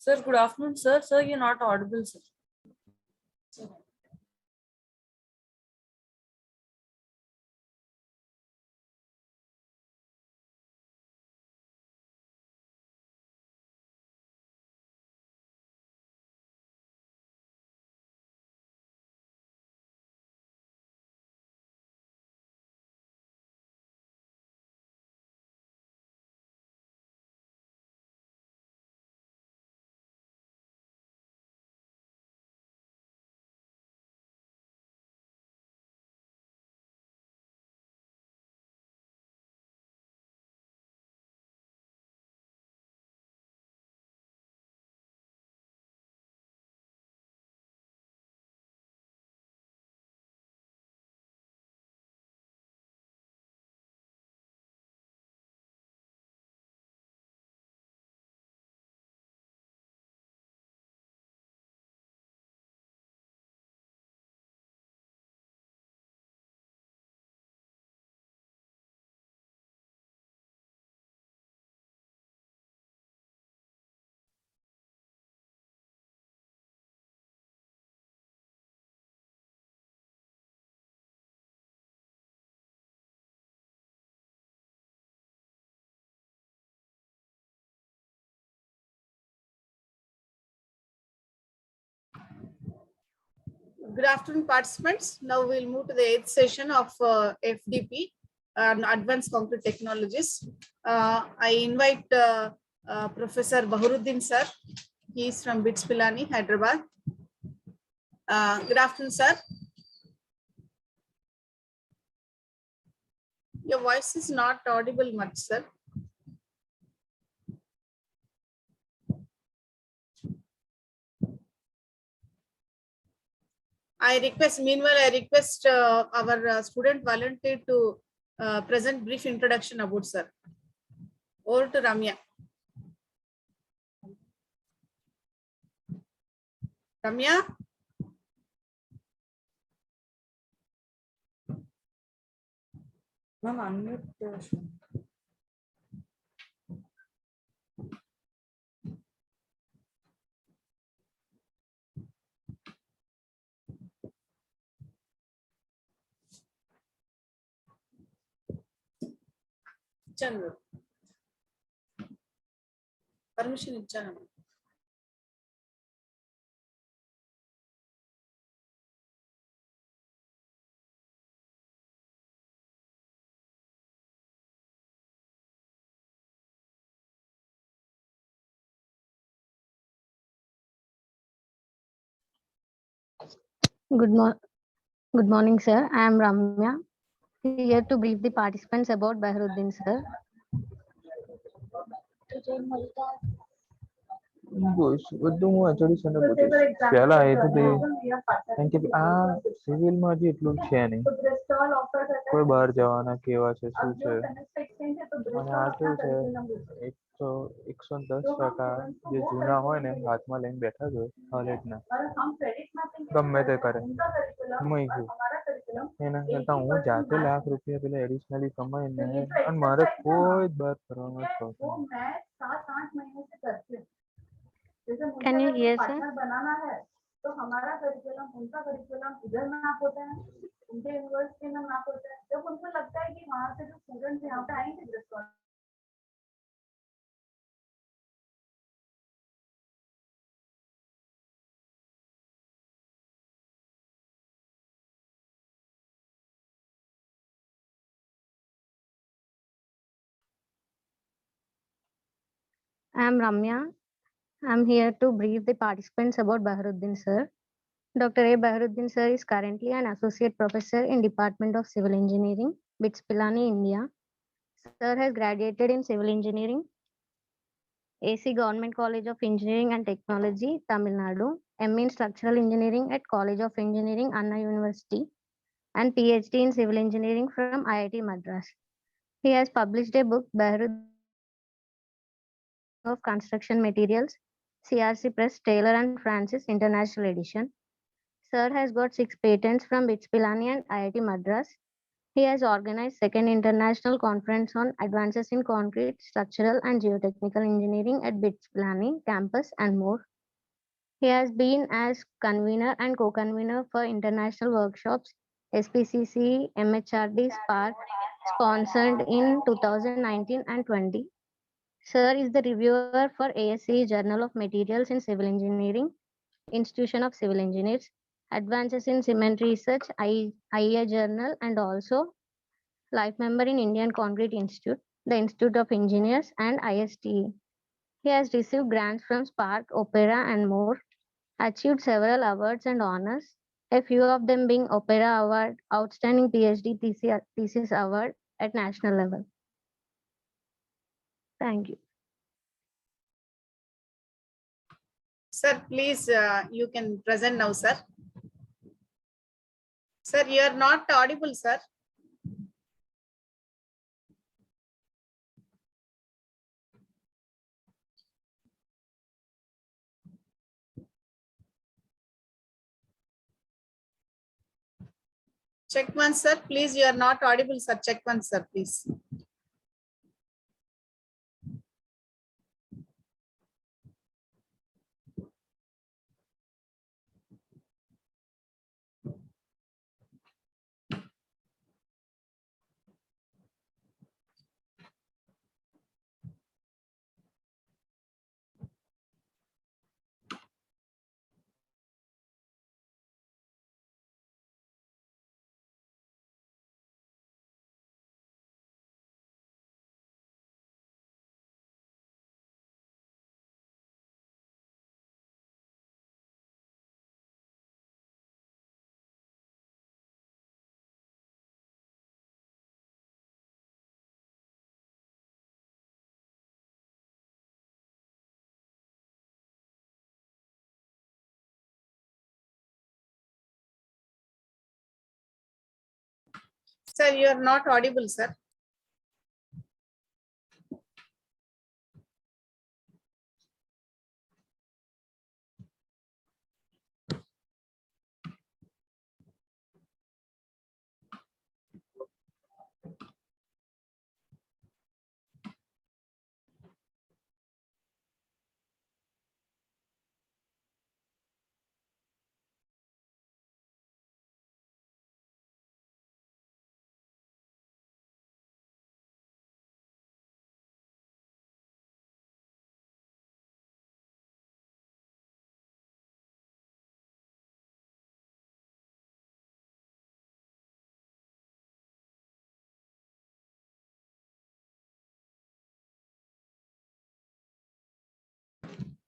Sir, good afternoon, sir. Sir, you're not audible, sir. Good afternoon, participants. Now we'll move to the 8th session of FDP, Advanced Concrete Technologies. I invite Professor Bahurudeen sir. He is from BITS Pilani, Hyderabad. Good afternoon, sir. Your voice is not audible much, sir. Meanwhile, I request our student volunteer to present brief introduction about sir. Over to Ramya. Ramya? Ma'am, unmute. Chandra. Permission ichana. Good morning, sir. I am Ramya, here to brief the participants about Bahurudeen, sir. બધું હું HOD sir ને પૂછીશ. પહેલા એ તો તે કારણ કે આ સિવિલમાં હજી એટલું છે નહીં. કોઈ બહાર જવાના કેવા છે શું છે અને આ કેવું છે 110% જે જૂના હોય ને હાથમાં લઈને બેઠા જ હોય કોલેજના ગમે તે કરે મૂકી ગયું એના કરતાં હું જાતે લાખ રૂપિયા પેલા એડિશનલી કમાઈને અને મારે કોઈ જ બહાર ફરવાનો શોખ નથી. Can you hear, sir? बनाना है तो हमारा करिकुलम उनका करिकुलम इधर में आप होता है उनके यूनिवर्सिटी में आप होता है जब उनको लगता है कि वहाँ से जो स्टूडेंट यहाँ पे आएंगे I am Ramya. I am here to brief the participants about Bahurudeen, sir. Dr. A. Bahurudeen, sir, is currently an associate professor in Department of Civil Engineering, BITS Pilani, India. Sir has graduated in Civil Engineering, AC Government College of Engineering and Technology, Tamil Nadu, ME in Structural Engineering at College of Engineering, Anna University, and PhD in Civil Engineering from IIT Madras. He has published a book, Bahurudeen of Construction Materials, CRC Press, Taylor and Francis International Edition. Sir has got 6 patents from BITS Pilani and IIT Madras. He has organized second international conference on advances in concrete, structural and geotechnical engineering at BITS Planning campus and more. He has been as convener and co-convener for international workshops, SPCC, MHRD, Spark, sponsored in 2019 and 20. Sir is the reviewer for ASCE Journal of Materials in Civil Engineering, Institution of Civil Engineers, Advances in Cement Research, IEA Journal, and also life member in Indian Concrete Institute, the Institute of Engineers, and ISTE. He has received grants from Spark, Opera, and more, achieved several awards and honors, a few of them being Opera Award, Outstanding PhD Thesis Award at national level. Thank you. Sir, please, you can present now, sir. Sir, you are not audible, sir. Check once, sir. Please, you are not audible, sir. Check once, sir, please. Sir, you are not audible, sir.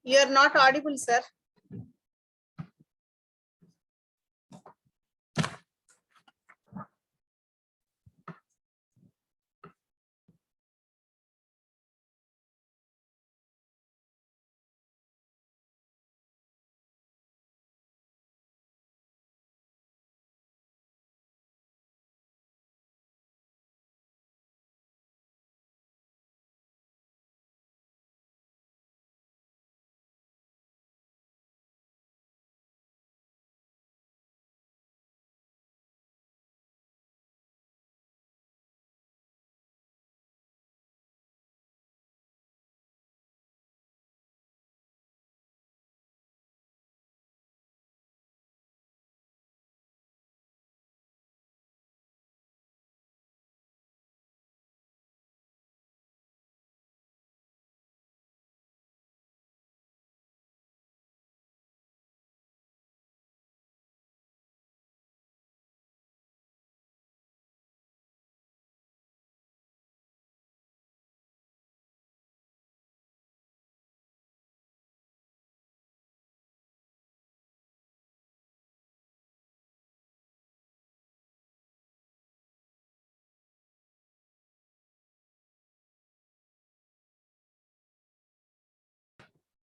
You are not audible, sir.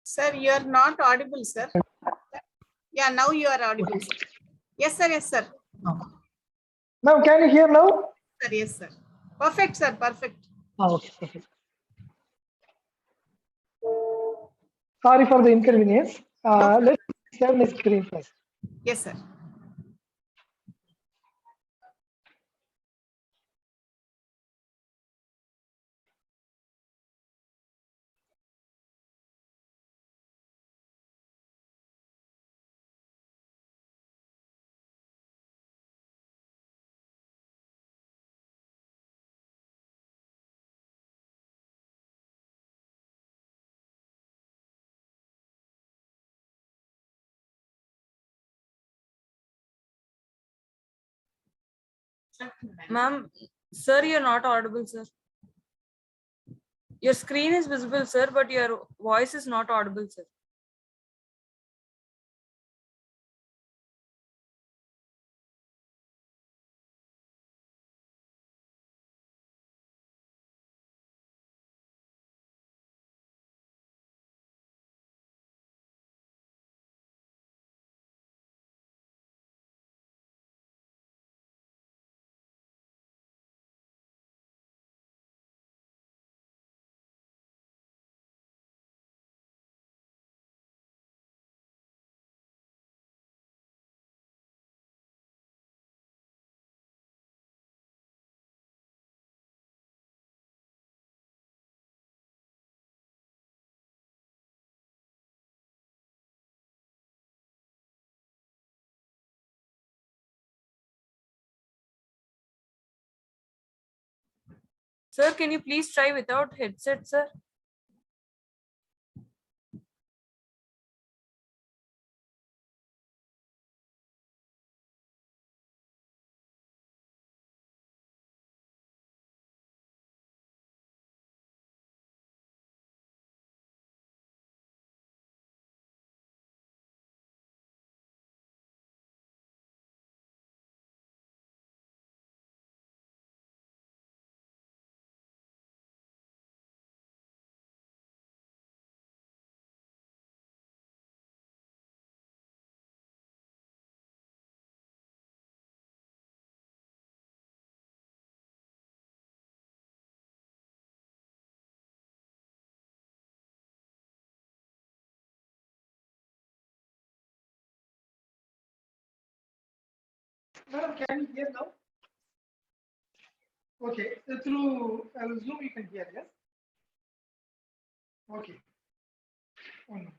Sir, you are not audible, sir. Yeah, now you are audible, sir. Yes, sir. Yes, sir. Now, can you hear now? Sir, yes, sir. Perfect, sir. Perfect. Okay, perfect. Sorry for the inconvenience. Let's share my screen first. Yes, sir. Ma'am, sir, you're not audible, sir. Your screen is visible, sir, but your voice is not audible, sir. Sir, can you please try without headset, sir? Madam, can you hear now? Okay, so through Zoom you can hear, yes? Okay. One minute.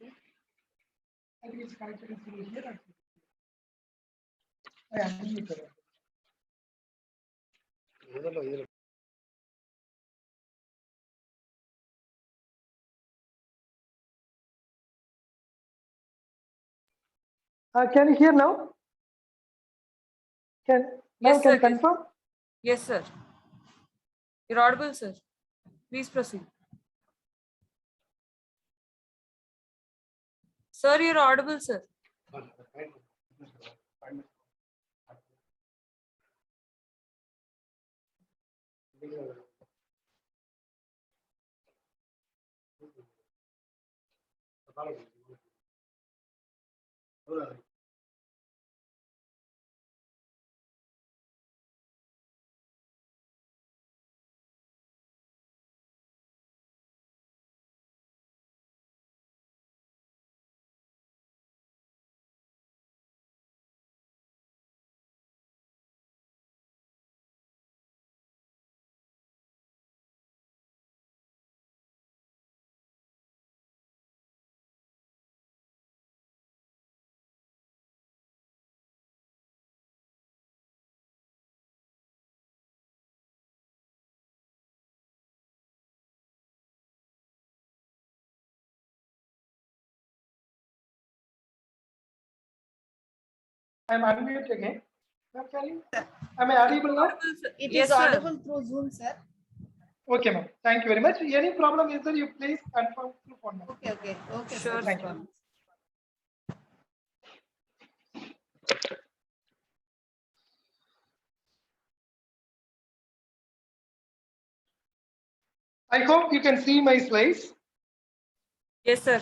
Okay. I think it's connected through here. I unmute it. Can you hear now? Can now Yes, can sir. Yes. confirm? Yes, sir. You're audible, sir. Please proceed. Sir, you're audible, sir. I'm unmute again. Now can you? Am I audible now? Audible, sir. It Yes, is sir. audible through Zoom, sir. Okay, ma'am. Thank you very much. Any problem is there, you please confirm through phone number. Okay, Sure, sir. Thank sir. you. I hope you can see my slides Yes, sir.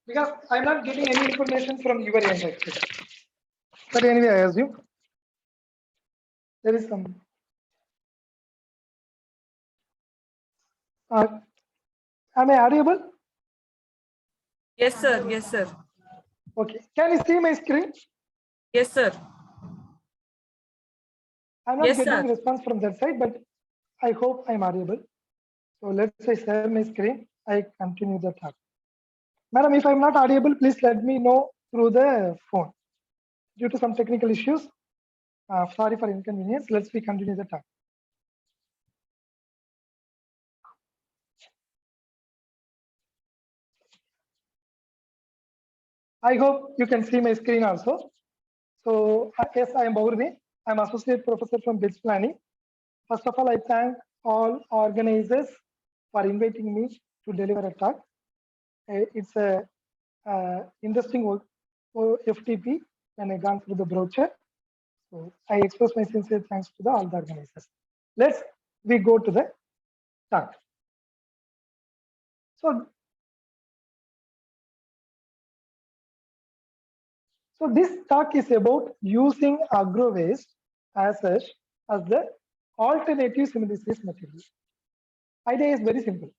because I'm not getting any information from your end actually. But anyway, I assume there is some. Am I audible? Yes, sir. Yes, sir. Okay. Can you see my screen? Yes, sir. I'm not Yes, getting sir. response from that side, but I hope I'm audible. So let's say share my screen. I continue the talk. Madam, if I'm not audible, please let me know through the phone. Due to some technical issues, sorry for inconvenience. Let's continue the talk. I hope you can see my screen also. So yes, I am Bahurudeen. I'm associate professor from BITS Planning. First of all, I thank all organizers for inviting me to deliver a talk. It's a interesting work for FTP when I gone through the brochure. So I express my sincere thanks to all the organizers. We go to the talk. So this talk is about using agro waste as such as the alternative cementitious material. Idea is very simple.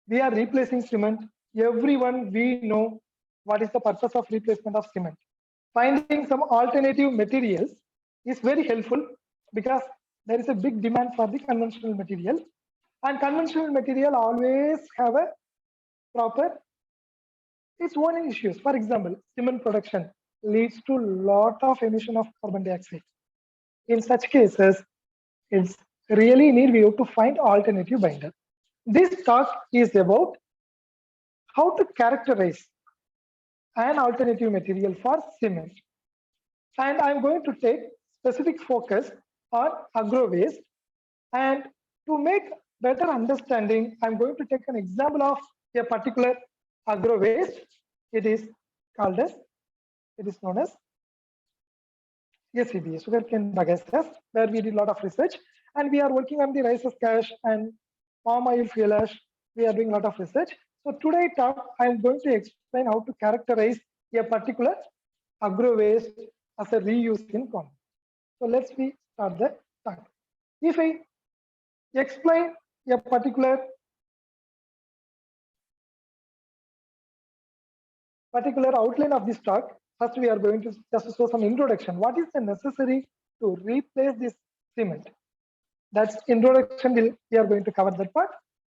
We are replacing cement. Everyone we know what is the purpose of replacement of cement. Finding some alternative materials is very helpful because there is a big demand for the conventional material, and conventional material always have a proper its own issues. For example, cement production leads to lot of emission of carbon dioxide. In such cases, it's really need we have to find alternative binder. This talk is about how to characterize an alternative material for cement. And I'm going to take specific focus on agro waste. And to make better understanding, I'm going to take an example of a particular agro waste. It is known as U.C.E, sugarcane bagasse, where we did a lot of research, and we are working on the rice ash and palm oil fuel ash. We are doing a lot of research. So today talk, I am going to explain how to characterize a particular agro waste as a reuse in common. So let's start the talk. If I explain a particular outline of this talk, first we are going to just show some introduction. What is the necessary to replace this cement? That's introduction. We are going to cover that part.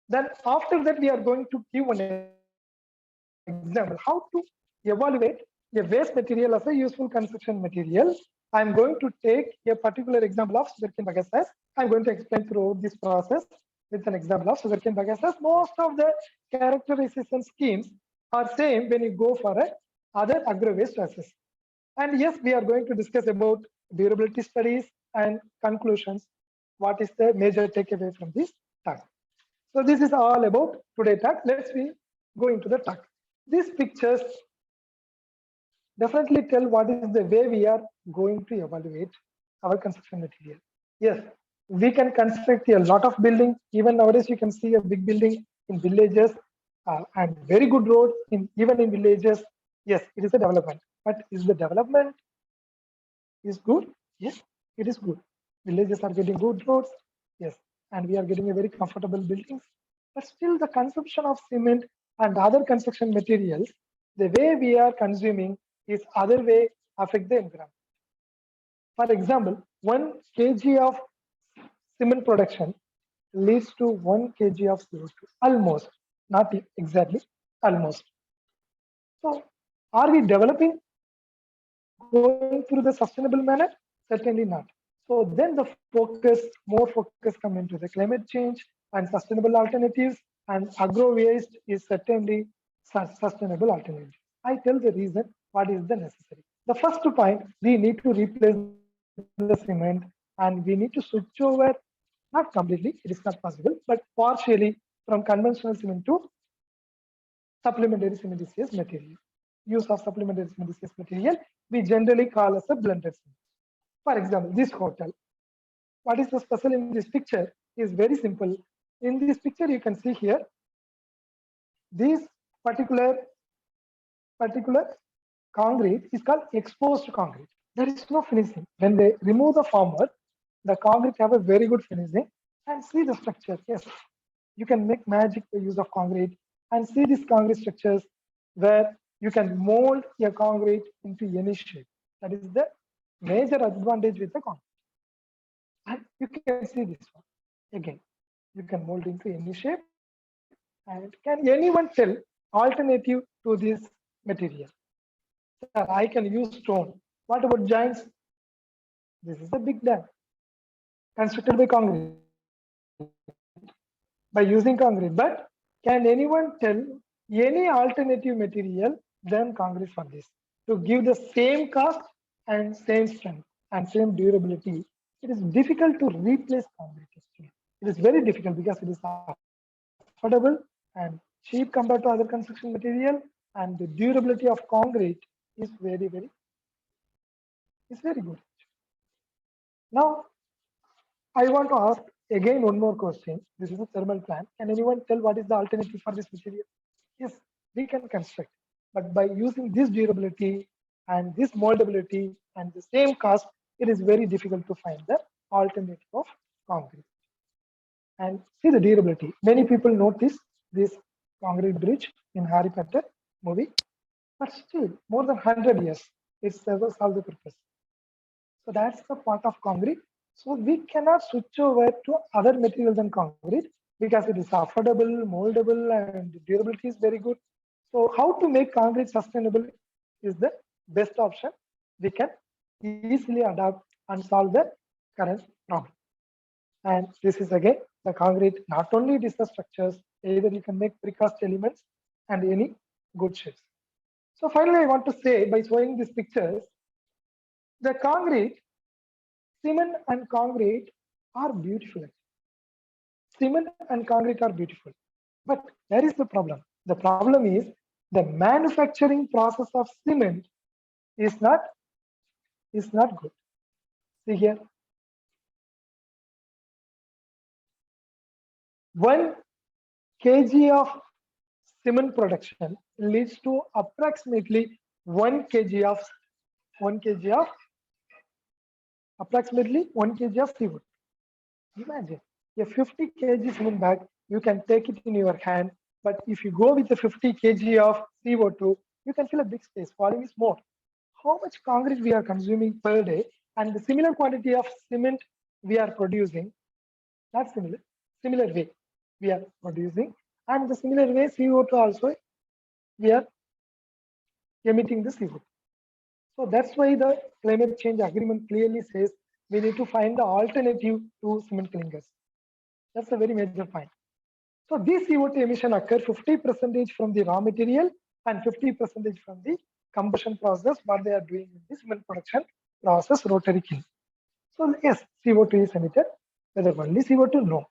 Then after that, we are going to give one example how to evaluate a waste material as a useful construction material. I'm going to take a particular example of sugarcane bagasse. I'm going to explain throughout this process with an example of sugarcane bagasse. Most of the characterization schemes are same when you go for other agro waste assets. And yes, we are going to discuss about durability studies and conclusions. What is the major takeaway from this talk? So this is all about today's talk. Let's go into the talk. These pictures definitely tell what is the way we are going to evaluate our construction material. Yes, we can construct a lot of buildings. Even nowadays, you can see a big building in villages and very good road even in villages. Yes, it is a development. But is the development is good? Yes, it is good. Villages are getting good roads. Yes, and we are getting a very comfortable buildings. But still, the consumption of cement and other construction materials, the way we are consuming is other way affect the environment. For example, 1 kg of cement production leads to 1 kg of CO2. Almost, not exactly, almost. So, are we developing going through the sustainable manner? Certainly not. So then the more focus come into the climate change and sustainable alternatives, and agro waste is certainly sustainable alternative. I tell the reason what is the necessary. The first point, we need to replace the cement and we need to switch over, not completely, it is not possible, but partially from conventional cement to supplementary cementitious material. Use of supplementary cementitious material, we generally call as a blended cement. For example, this hotel. What is the special in this picture is very simple. In this picture, you can see here, this particular concrete is called exposed concrete. There is no finishing. When they remove the formwork, the concrete have a very good finishing. And see the structure. Yes, you can make magic by use of concrete and see these concrete structures where you can mold your concrete into any shape. That is the major advantage with the concrete. And you can see this one again. You can mold into any shape. And can anyone tell alternative to this material? Sir, I can use stone. What about giants? This is a big dam constructed by concrete, by using concrete. But can anyone tell any alternative material than concrete for this to give the same cost and same strength? and same durability, it is difficult to replace concrete. It is very difficult because it is affordable and cheap compared to other construction material, and the durability of concrete is very good. Now, I want to ask again one more question. This is a thermal plant. Can anyone tell what is the alternative for this material? Yes, we can construct, but by using this durability and this moldability and the same cost, it is very difficult to find the alternative of concrete. And see the durability. Many people notice this concrete bridge in Harry Potter movie, but still more than 100 years, it serves the purpose. So that's the part of concrete. So we cannot switch over to other materials than concrete because it is affordable, moldable, and durability is very good. So how to make concrete sustainable is the best option. We can easily adapt and solve the current problem. And this is again the concrete. Not only it is the structures, either you can make precast elements and any good shapes. So finally, I want to say by showing these pictures, the concrete, cement and concrete are beautiful. Cement and concrete are beautiful, but there is the problem. The problem is the manufacturing process of cement is not good. See here, 1 kg of cement production leads to approximately 1 kg of approximately 1 kg of CO2. Imagine a 50 kg cement bag, you can take it in your hand, but if you go with a 50 kg of CO2, you can fill a big space. Volume is more. How much concrete we are consuming per day, and the similar quantity of cement we are producing, not similar way we are producing, and the similar way CO2 also we are emitting the CO2. So that's why the climate change agreement clearly says we need to find the alternative to cement clingers. That's a very major point. So these CO2 emission occur 50% from the raw material and 50% from the combustion process, what they are doing in the cement production process, rotary kiln. So yes, CO2 is emitted. Whether only CO2? No.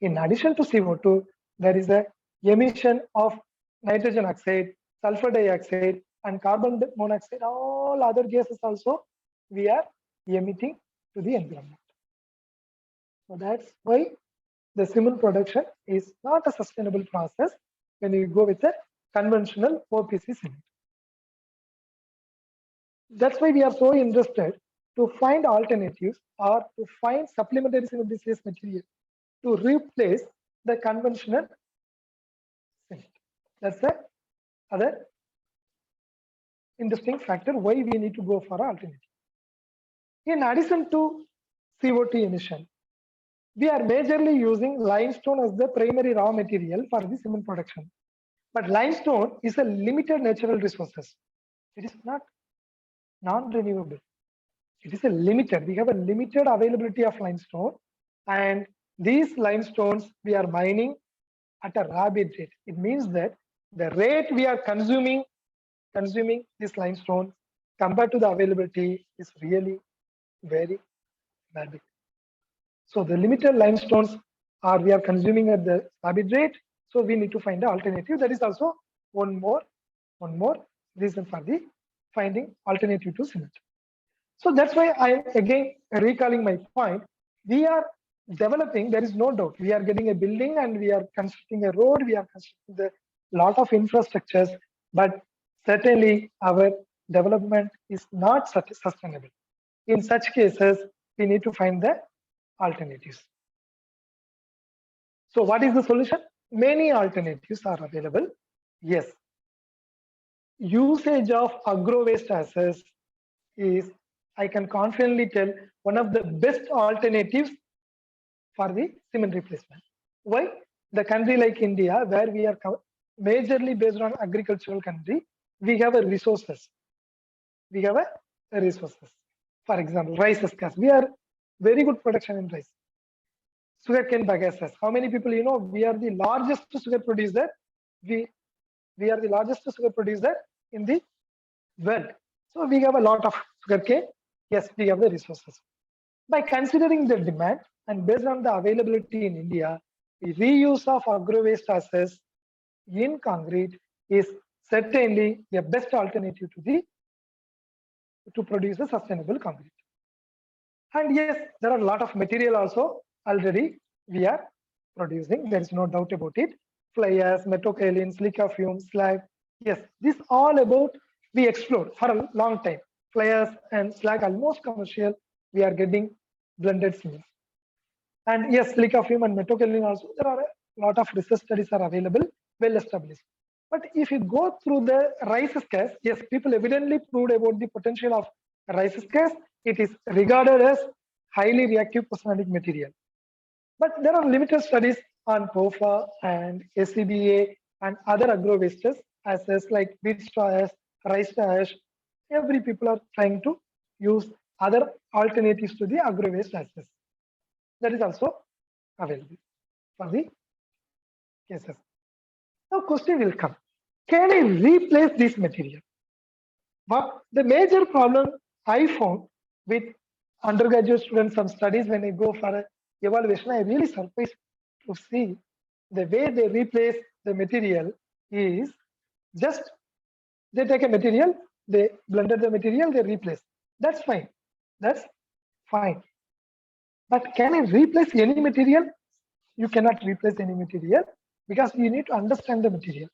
In addition to CO2, there is a emission of nitrogen oxide, sulfur dioxide, and carbon monoxide. All other gases also we are emitting to the environment. So that's why the cement production is not a sustainable process when you go with a conventional OPC cement. That's why we are so interested to find alternatives or to find supplementary cementitious material to replace the conventional cement. That's the other interesting factor why we need to go for alternative. In addition to CO2 emission, we are majorly using limestone as the primary raw material for the cement production. But limestone is a limited natural resources. It is not non-renewable. It is a limited. We have a limited availability of limestone, and these limestones we are mining at a rapid rate. It means that the rate we are consuming this limestone compared to the availability is really very bad. So the limited limestones we are consuming at the rapid rate. So we need to find an alternative. That is also one more reason for the finding alternative to cement. So that's why I again recalling my point. We are developing. There is no doubt. We are getting a building and we are constructing a road. We are constructing the lot of infrastructures, but certainly our development is not sustainable. In such cases, we need to find the alternatives. So what is the solution? Many alternatives are available. Yes. Usage of agro waste assets is, I can confidently tell, one of the best alternatives for the cement replacement. Why? The country like India, where we are majorly based on agricultural country, we have a resources. We have a resources. For example, rice is scarce. We are very good production in rice. Sugarcane bagasse. How many people you know? We are the largest sugar producer. We are the largest sugar producer in the world. So we have a lot of sugarcane. Yes, we have the resources. By considering the demand and based on the availability in India, the reuse of agro waste assets in concrete is certainly the best alternative to produce a sustainable concrete. And yes, there are a lot of material also already we are producing. There is no doubt about it. Fly ash, metakaolin, silica fume, slag. Yes, this all about we explored for a long time. Fly ash and slag almost commercial. We are getting blended cement. And yes, silica fume and metakaolin also, there are a lot of research studies are available, well established. But if you go through the rice gas, yes, people evidently proved about the potential of rice gas. It is regarded as highly reactive post-organic material. But there are limited studies on POFA and SCBA and other agro wastes as like wheat straw ash, rice ash. Every people are trying to use other alternatives to the agro waste ashes. That is also available for the cases. Now question will come, can I replace this material? But the major problem I found with undergraduate students, some studies when I go for a evaluation, I really surprised to see the way they replace the material is just they take a material, they blended the material, they replace. That's fine. That's fine. But can I replace any material? You cannot replace any material because you need to understand the material.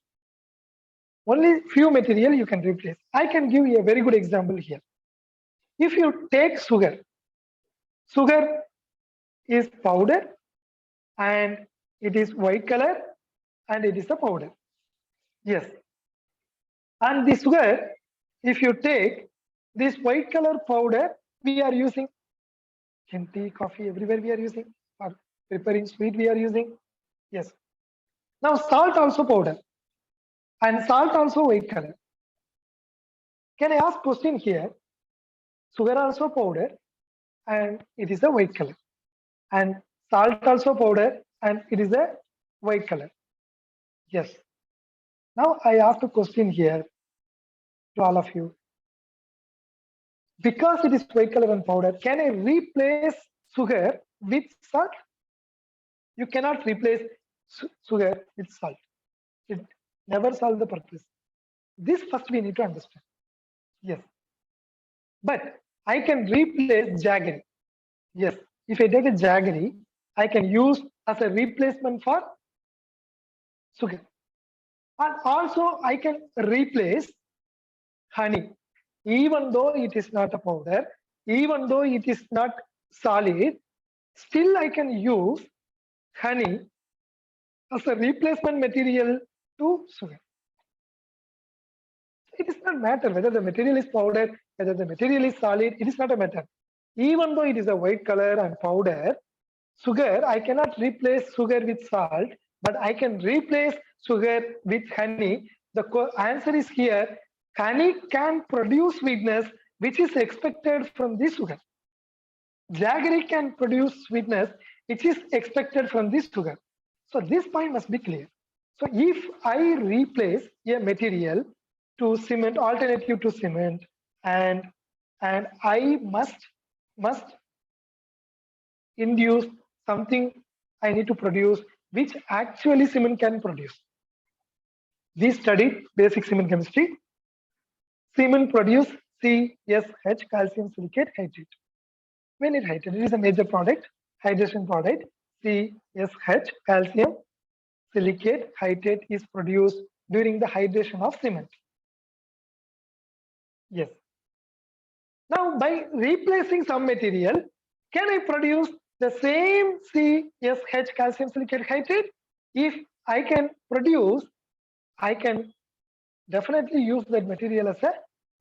Only few material you can replace. I can give you a very good example here. If you take sugar, sugar is powder and it is white color and it is a powder. Yes. And the sugar, if you take this white color powder, we are using in tea, coffee, everywhere we are using, or preparing sweet we are using. Yes. Now salt also powder and salt also white color. Can I ask question here? Sugar also powder and it is a white color. And salt also powder and it is a white color. Yes. Now I ask a question here to all of you. Because it is white color and powder, can I replace sugar with salt? You cannot replace sugar with salt. It never solves the purpose. This first we need to understand. Yes. But I can replace jaggery. Yes. If I take a jaggery, I can use as a replacement for sugar. And also I can replace honey. Even though it is not a powder, even though it is not solid, still I can use honey as a replacement material to sugar. It does not matter whether the material is powder, whether the material is solid, it is not a matter. Even though it is a white color and powder, sugar, I cannot replace sugar with salt, but I can replace sugar with honey. The answer is here, honey can produce sweetness which is expected from the sugar. Jaggery can produce sweetness which is expected from this sugar. So this point must be clear. So if I replace a material to cement, alternative to cement, and I must induce something I need to produce which actually cement can produce. We studied basic cement chemistry. Cement produce CSH, calcium silicate hydrate. When it hydrated, it is a major product, hydration product. CSH, calcium silicate hydrate is produced during the hydration of cement. Yes. Now, by replacing some material, can I produce the same CSH, calcium silicate hydrate? If I can produce, I can definitely use that material as a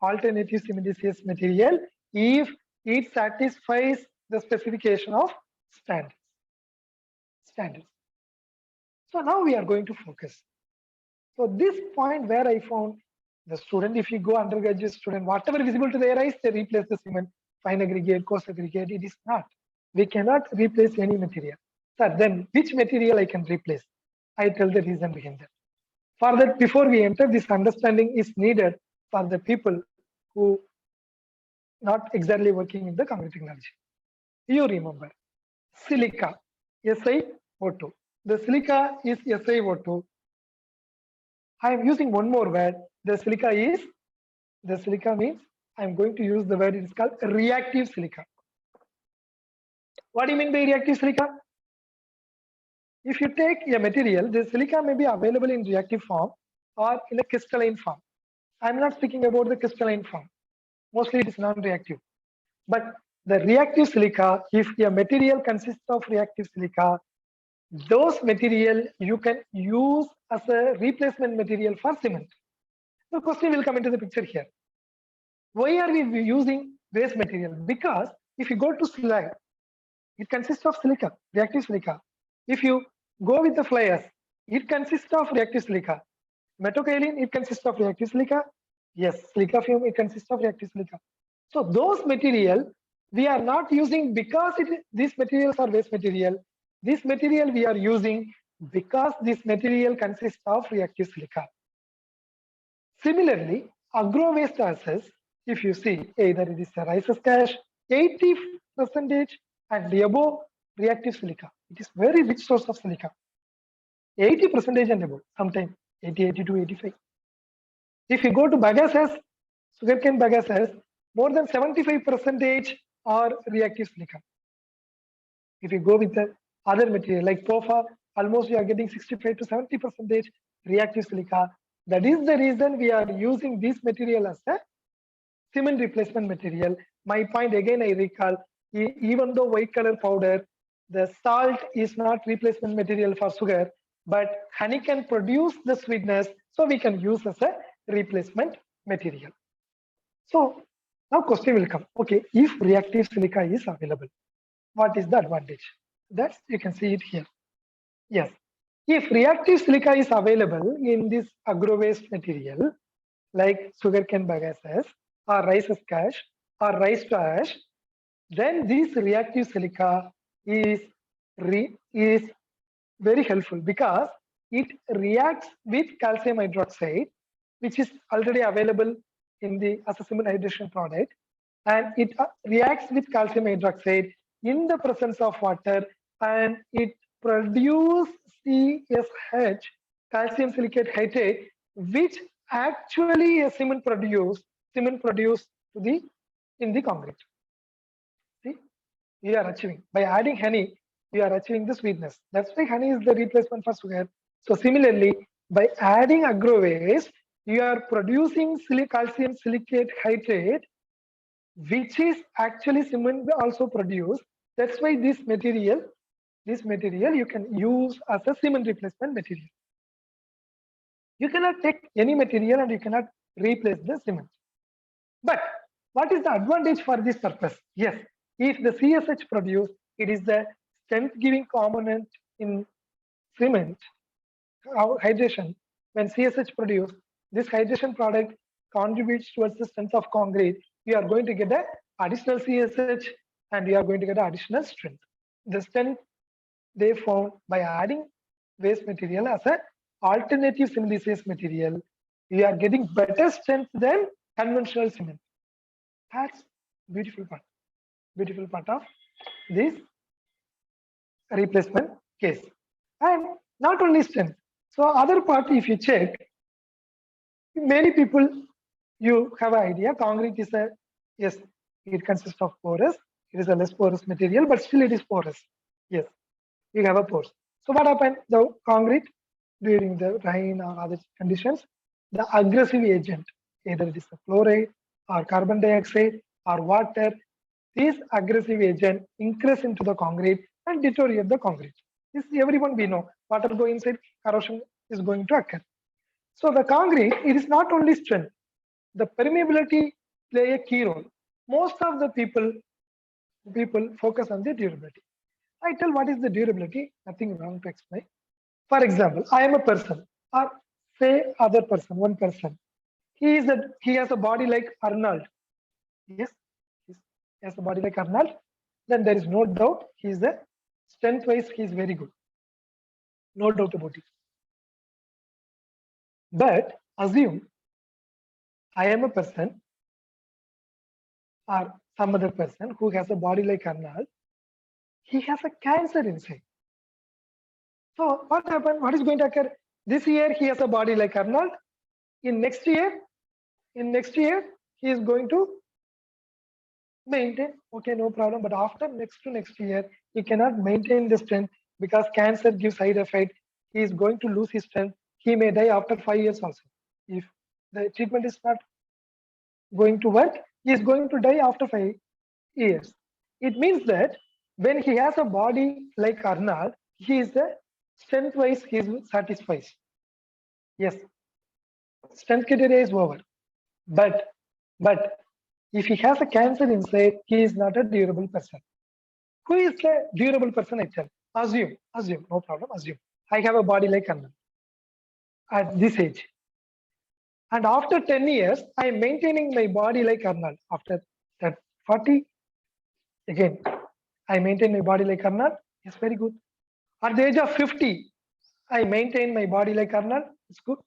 alternative cementitious material if it satisfies the specification of standards. So now we are going to focus. So this point where I found the student, if you go undergraduate student, whatever visible to their eyes, they replace the cement, fine aggregate, coarse aggregate. It is not. We cannot replace any material. Sir, then which material I can replace? I tell the reason behind that. For that, before we enter, this understanding is needed for the people who not exactly working in the concrete technology. You remember silica, SiO2. The silica is SiO2. I am using one more word. The silica means I am going to use the word, it is called reactive silica. What do you mean by reactive silica? If you take a material, the silica may be available in reactive form or in a crystalline form. I'm not speaking about the crystalline form. Mostly it is non-reactive. But the reactive silica, if a material consists of reactive silica, those material you can use as a replacement material for cement. The question will come into the picture here. Why are we using waste material? Because if you go to slide, it consists of silica, reactive silica. If you go with the fly ash, it consists of reactive silica. Metakaolin, it consists of reactive silica. Yes, silica fume, it consists of reactive silica. So those material we are not using because these materials are waste material. This material we are using because this material consists of reactive silica. Similarly, agro waste ashes, if you see either it is a rice cash, 80% and above reactive silica. It is very rich source of silica. 80% and above, sometimes 80, 82, 85. If you go to bagasse, sugarcane bagasse, more than 75% are reactive silica. If you go with the other material like POFA, almost you are getting 65 to 70% reactive silica. That is the reason we are using this material as a cement replacement material. My point again, I recall, even though white color powder, the salt is not replacement material for sugar, but honey can produce the sweetness, so we can use as a replacement material. So now question will come, okay, if reactive silica is available, what is the advantage? That's, you can see it here. Yes, if reactive silica is available in this agro waste material, like sugarcane bagasses or rice cash or rice ash, then this reactive silica is very helpful because it reacts with calcium hydroxide, which is already available in the as a cement hydration product, and it reacts with calcium hydroxide in the presence of water, and it produces CSH, calcium silicate hydrate, which actually a cement produced to the in the concrete. See, we are achieving by adding honey, we are achieving the sweetness. That's why honey is the replacement for sugar. So similarly, by adding agro waste, you are producing calcium silicate hydrate, which is actually cement also produce. That's why this material you can use as a cement replacement material. You cannot take any material and you cannot replace the cement. But what is the advantage for this purpose? Yes, if the CSH produce, it is the strength giving component in cement hydration. When CSH produce, this hydration product contributes towards the strength of concrete. You are going to get an additional CSH and you are going to get additional strength. The strength they found by adding waste material as an alternative cementitious material, you are getting better strength than conventional cement. That's beautiful part of this replacement case. And not only strength. So other part, if you check, many people, you have an idea, concrete is a, yes, it consists of porous. It is a less porous material, but still it is porous. Yes, you have a pores. So what happened? The concrete during the rain or other conditions, the aggressive agent, either it is the fluoride or carbon dioxide or water, this aggressive agent increase into the concrete and deteriorate the concrete. This everyone we know. Water go inside, corrosion is going to occur. So the concrete, it is not only strength. The permeability play a key role. Most of the people focus on the durability. I tell what is the durability, nothing wrong to explain. For example, I am a person, or say other person, one person. He has a body like Arnold. Yes, he has a body like Arnold. Then there is no doubt he is a strength wise, he is very good. No doubt about it. But assume I am a person or some other person who has a body like Arnold, he has a cancer inside. So what happened? What is going to occur? This year he has a body like Arnold. In next year, he is going to maintain. Okay, no problem. But after next year, he cannot maintain the strength because cancer gives side effect. He is going to lose his strength. He may die after 5 years also. If the treatment is not going to work, he is going to die after 5 years. It means that when he has a body like Arnold, he is the strength wise, he is satisfied. Yes, strength criteria is over. But if he has a cancer inside, he is not a durable person. Who is the durable person? I tell. Assume, no problem. Assume I have a body like Arnold at this age. And after 10 years, I am maintaining my body like Arnold. After that 40, again, I maintain my body like Arnold. It's very good. At the age of 50, I maintain my body like Arnold. It's good.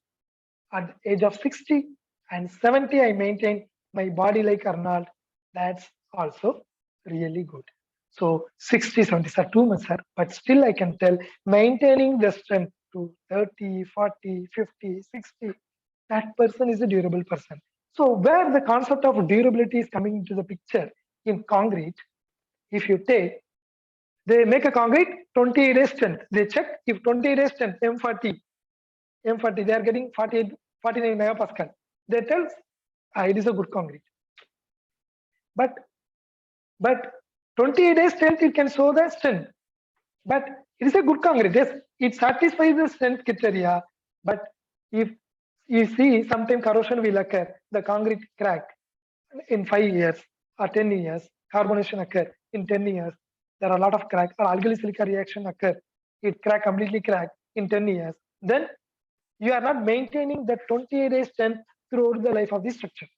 At the age of 60 and 70, I maintain my body like Arnold. That's also really good. So 60, 70 are too much, sir. But still I can tell maintaining the strength to 30, 40, 50, 60, that person is a durable person. So where the concept of durability is coming into the picture in concrete, if you take, they make a concrete 20 days strength. They check if 20 days strength, M40, they are getting 48, 49 megapascal. They tell it is a good concrete. But 20 days strength, it can show the strength. But it is a good concrete. Yes, it satisfies the strength criteria. But if you see, sometimes corrosion will occur, the concrete crack in 5 years or 10 years, carbonation occur in 10 years. There are a lot of cracks or alkali silica reaction occur. It completely crack in 10 years. Then you are not maintaining the 28 days strength throughout the life of the structure.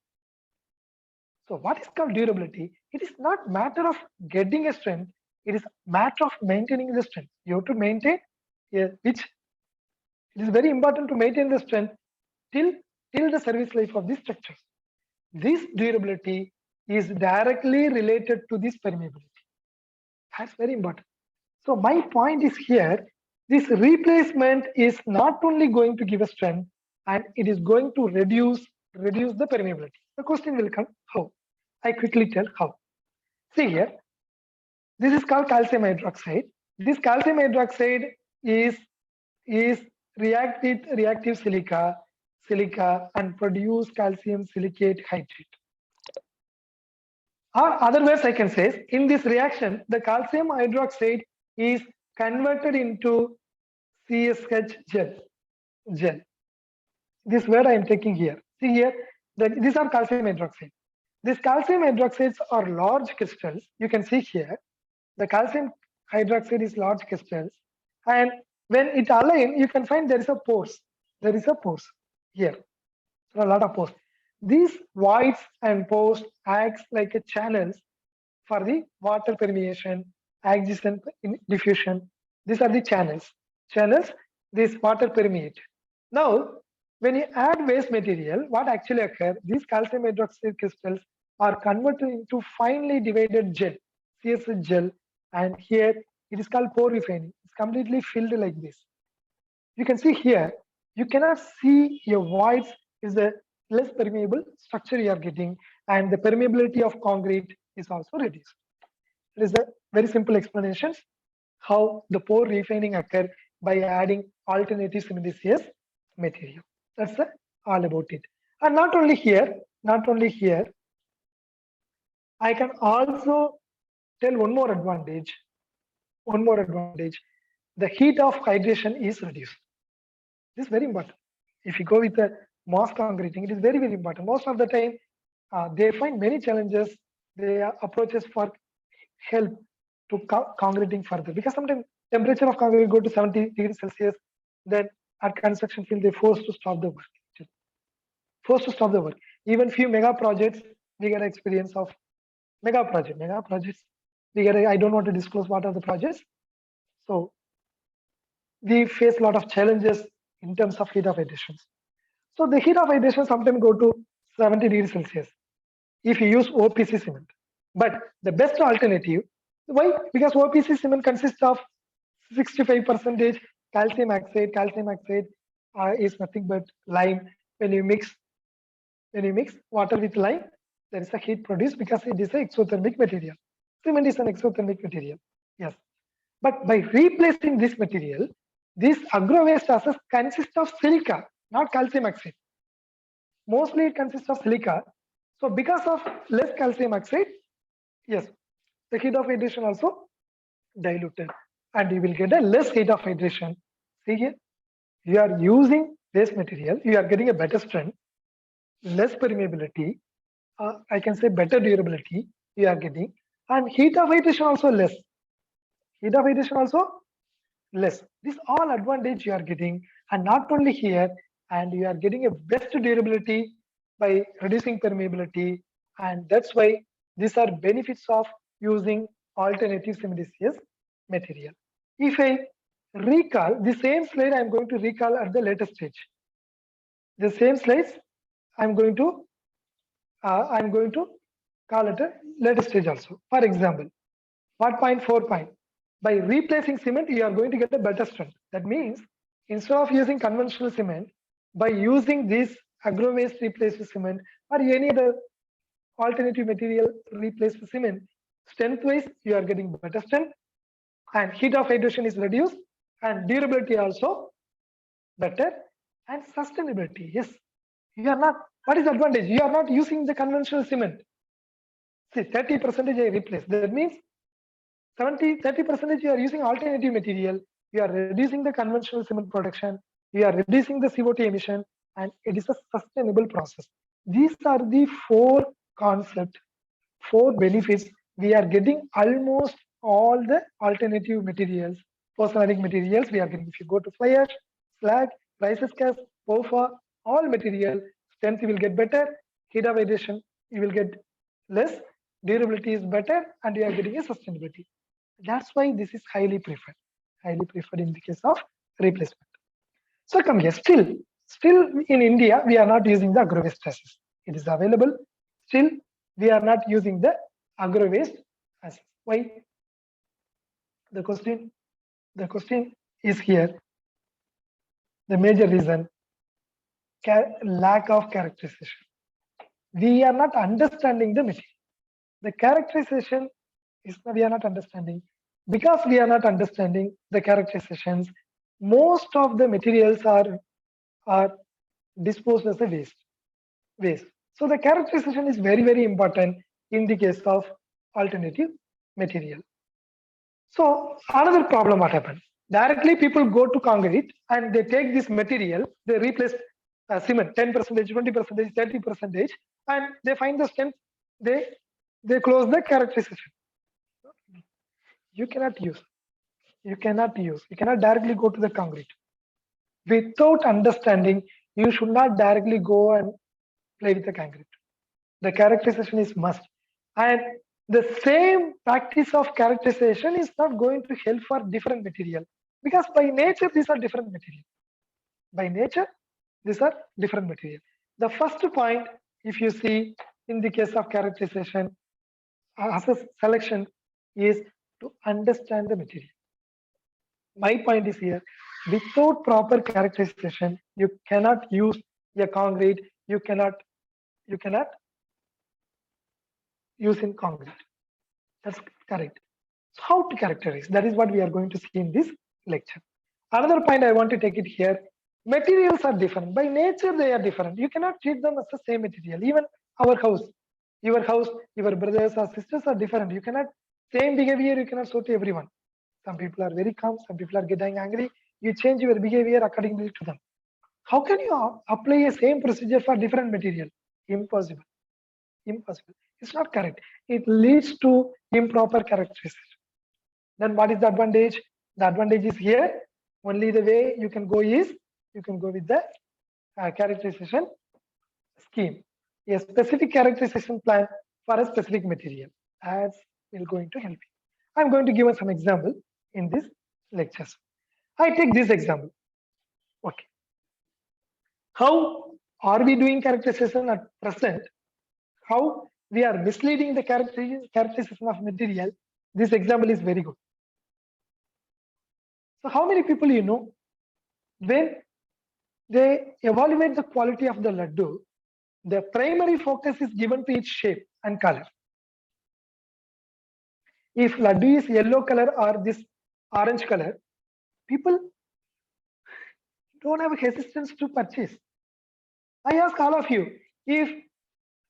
So what is called durability? It is not matter of getting a strength. It is matter of maintaining the strength. You have to maintain, which it is very important to maintain the strength till the service life of the structure. This durability is directly related to this permeability. That's very important. So my point is here, this replacement is not only going to give a strength, and it is going to reduce the permeability. The question will come, how? I quickly tell how. See here, this is called calcium hydroxide. This calcium hydroxide is reactive silica and produce calcium silicate hydrate. Or other words I can say, in this reaction, the calcium hydroxide is converted into CSH gel. This word I am taking here. See here, these are calcium hydroxide. These calcium hydroxides are large crystals. You can see here, the calcium hydroxide is large crystals. And when it align, you can find there is a pores. There is a pores here. There are a lot of pores. These voids and pores acts like a channels for the water permeation, adjacent diffusion. These are the channels. This water permeate. Now, when you add waste material, what actually occurs? These calcium hydroxide crystals are converted into finely divided gel, CSH gel, and here it is called pore refining. It's completely filled like this. You can see here, you cannot see your voids is a less permeable structure you are getting, and the permeability of concrete is also reduced. It is a very simple explanation how the pore refining occur by adding alternative cementitious material. That's all about it. And not only here, I can also tell one more advantage. The heat of hydration is reduced. This is very important. If you go with the mass concreting, it is very, very important. Most of the time, they find many challenges. They approaches for help to concreting further, because sometimes temperature of concrete go to 70 degrees Celsius. Then at construction field, they forced to stop the work. Even few mega projects, we get experience of mega projects. I don't want to disclose what are the projects. So we face a lot of challenges in terms of heat of hydration. So the heat of hydration sometimes go to 70 degrees Celsius. if you use OPC cement. But the best alternative, why? Because OPC cement consists of 65% calcium oxide. Calcium oxide is nothing but lime. When you mix water with lime, there is a heat produced because it is an exothermic material. Cement is an exothermic material. Yes. But by replacing this material, this agro-waste gases consist of silica, not calcium oxide. Mostly it consists of silica. So because of less calcium oxide, yes, the heat of hydration also diluted, and you will get a less heat of hydration. See here, you are using this material, you are getting a better strength, less permeability, I can say better durability you are getting, and heat of hydration also less. Heat of hydration also less. This all advantage you are getting, and not only here, and you are getting a best durability by reducing permeability, and that's why these are benefits of using alternative cementitious material. If I recall the same slide, I'm going to recall at the later stage. The same slides I'm going to call it a later stage also. For example, what point 4 point? By replacing cement, you are going to get a better strength. That means instead of using conventional cement, by using this agro waste replaced cement or any other alternative material replaced cement, strength wise you are getting better strength, and heat of hydration is reduced, and durability also better, and sustainability. Yes, you are not. What is the advantage? You are not using the conventional cement. See, 30% I replace. That means 30% you are using alternative material, you are reducing the conventional cement production, you are reducing the CO2 emission, and it is a sustainable process. These are the four concepts, four benefits we are getting almost all the alternative materials, phosphoric materials we are getting. If you go to fly ash, slag, rice gas, POFA, all material, strength will get better, heat of hydration you will get less, durability is better, and you are getting a sustainability. That's why this is highly preferred in the case of replacement. So come here, still in India, we are not using the agro waste gases. It is available. Still, we are not using the agro waste gases. Why? The question is here. The major reason, lack of characterization. We are not understanding the material. The characterization is we are not understanding. Because we are not understanding the characterizations, most of the materials are disposed as a waste. So the characterization is very important in the case of alternative material. So another problem what happened? Directly people go to concrete and they take this material, they replace cement 10%, 20%, 30%, and they find the strength, they close the characterization. You cannot directly go to the concrete. Without understanding, you should not directly go and play with the concrete. The characterization is must. And the same practice of characterization is not going to help for different material, because by nature, these are different material. By nature, these are different material. The first point, if you see in the case of characterization, assess selection is to understand the material. My point is here, without proper characterization, you cannot use a concrete, you cannot use in concrete. That's correct. So how to characterize? That is what we are going to see in this lecture. Another point I want to take it here, materials are different. By nature, they are different. You cannot treat them as the same material. Even our house, your brothers or sisters are different. You cannot, same behavior, you cannot show to everyone. Some people are very calm, some people are getting angry. You change your behavior accordingly to them. How can you apply a same procedure for different material? Impossible. It's not correct. It leads to improper characterization. Then what is the advantage? The advantage is here. Only the way you can go is, you can go with the characterization scheme. A specific characterization plan for a specific material, as will going to help you. I'm going to give some example in this lectures. I take this example. Okay. How are we doing characterization at present? How we are misleading the characterization of material, this example is very good. So how many people you know, when they evaluate the quality of the laddu, the primary focus is given to its shape and color. If laddu is yellow color or this orange color, people don't have hesitance to purchase. I ask all of you, if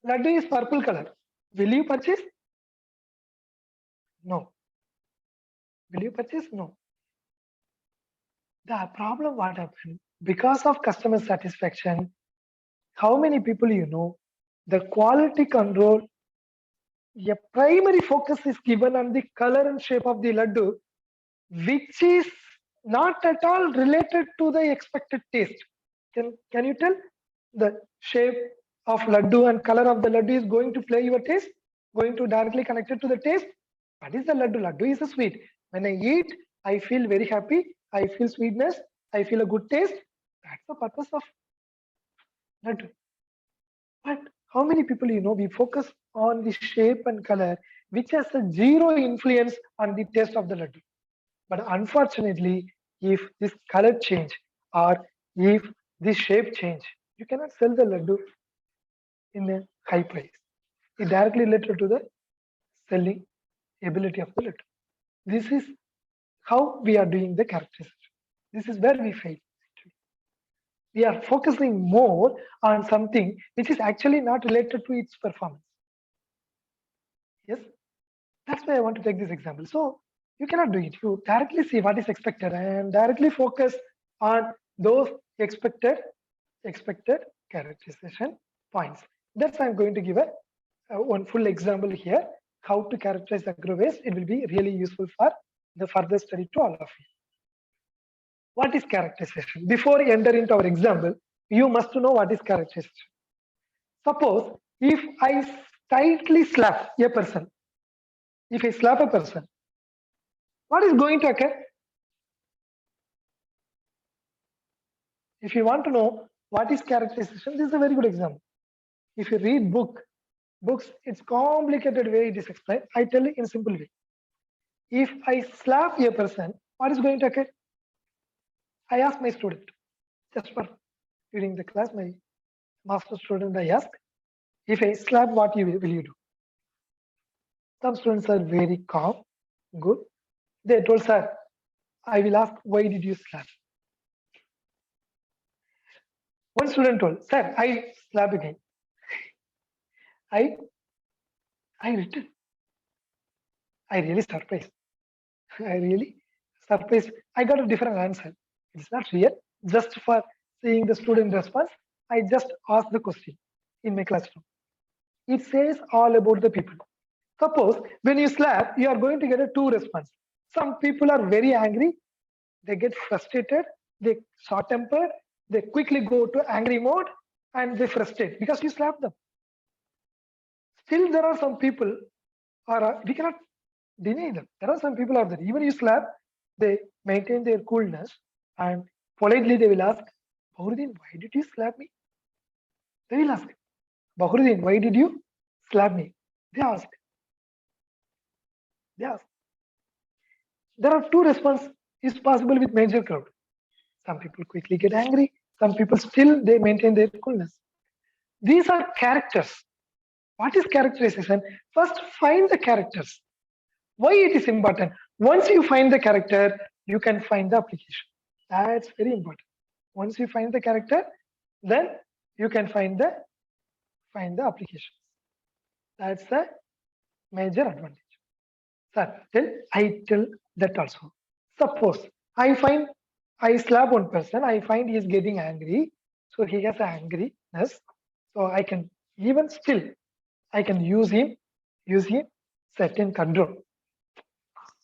laddu is purple color, will you purchase? No. Will you purchase? No. The problem what happened? Because of customer satisfaction, how many people you know, the quality control, a primary focus is given on the color and shape of the laddu, which is not at all related to the expected taste. Can you tell the shape of laddu and color of the laddu is going to play your taste, going to directly connected to the taste? What is the laddu? Laddu is a sweet. When I eat, I feel very happy. I feel sweetness. I feel a good taste. That's the purpose of laddu. But how many people you know we focus on the shape and color, which has a zero influence on the taste of the laddu. But unfortunately, if this color change or if this shape change, you cannot sell the laddu in a high price. It directly related to the selling ability of the laddu. This is how we are doing the characterization. This is where we fail. We are focusing more on something which is actually not related to its performance. Yes, that's why I want to take this example. So you cannot do it. You directly see what is expected and directly focus on those expected characterization points. That's why I'm going to give a one full example here. How to characterize agro waste. It will be really useful for the further study to all of you. What is characterization? Before you enter into our example, you must know what is characterization. Suppose if I tightly slap a person, if I slap a person, what is going to occur? If you want to know what is characterization, this is a very good example. If you read books, it's complicated way it is explained. I tell you in simple way. If I slap a person, what is going to occur? I ask my student, just for during the class, my master student, I ask, if I slap, what will you do? Some students are very calm, good. They told, sir, I will ask, why did you slap? One student told, sir, I slap again. I returned. I really surprised. I really surprised. I got a different answer. It's not real. Just for seeing the student response, I just asked the question in my classroom. It says all about the people. Suppose when you slap, you are going to get a two response. Some people are very angry, they get frustrated, they short tempered, they quickly go to angry mode and they frustrate because you slap them. Still, there are some people, or we cannot deny them. There are some people out there, even you slap, they maintain their coolness and politely they will ask, Bahurudeen, why did you slap me? They will ask, Bahurudeen, why did you slap me? They ask. They ask. There are two responses is possible with major crowd. Some people quickly get angry. Some people still they maintain their coolness. These are characters. What is characterization? First, find the characters. Why it is important? Once you find the character, you can find the application. That's very important. Once you find the character, then you can find the applications. That's a major advantage. Sir, I tell that also. Suppose I slap one person, I find he is getting angry, so he has angriness. So I can even still I can use him certain control.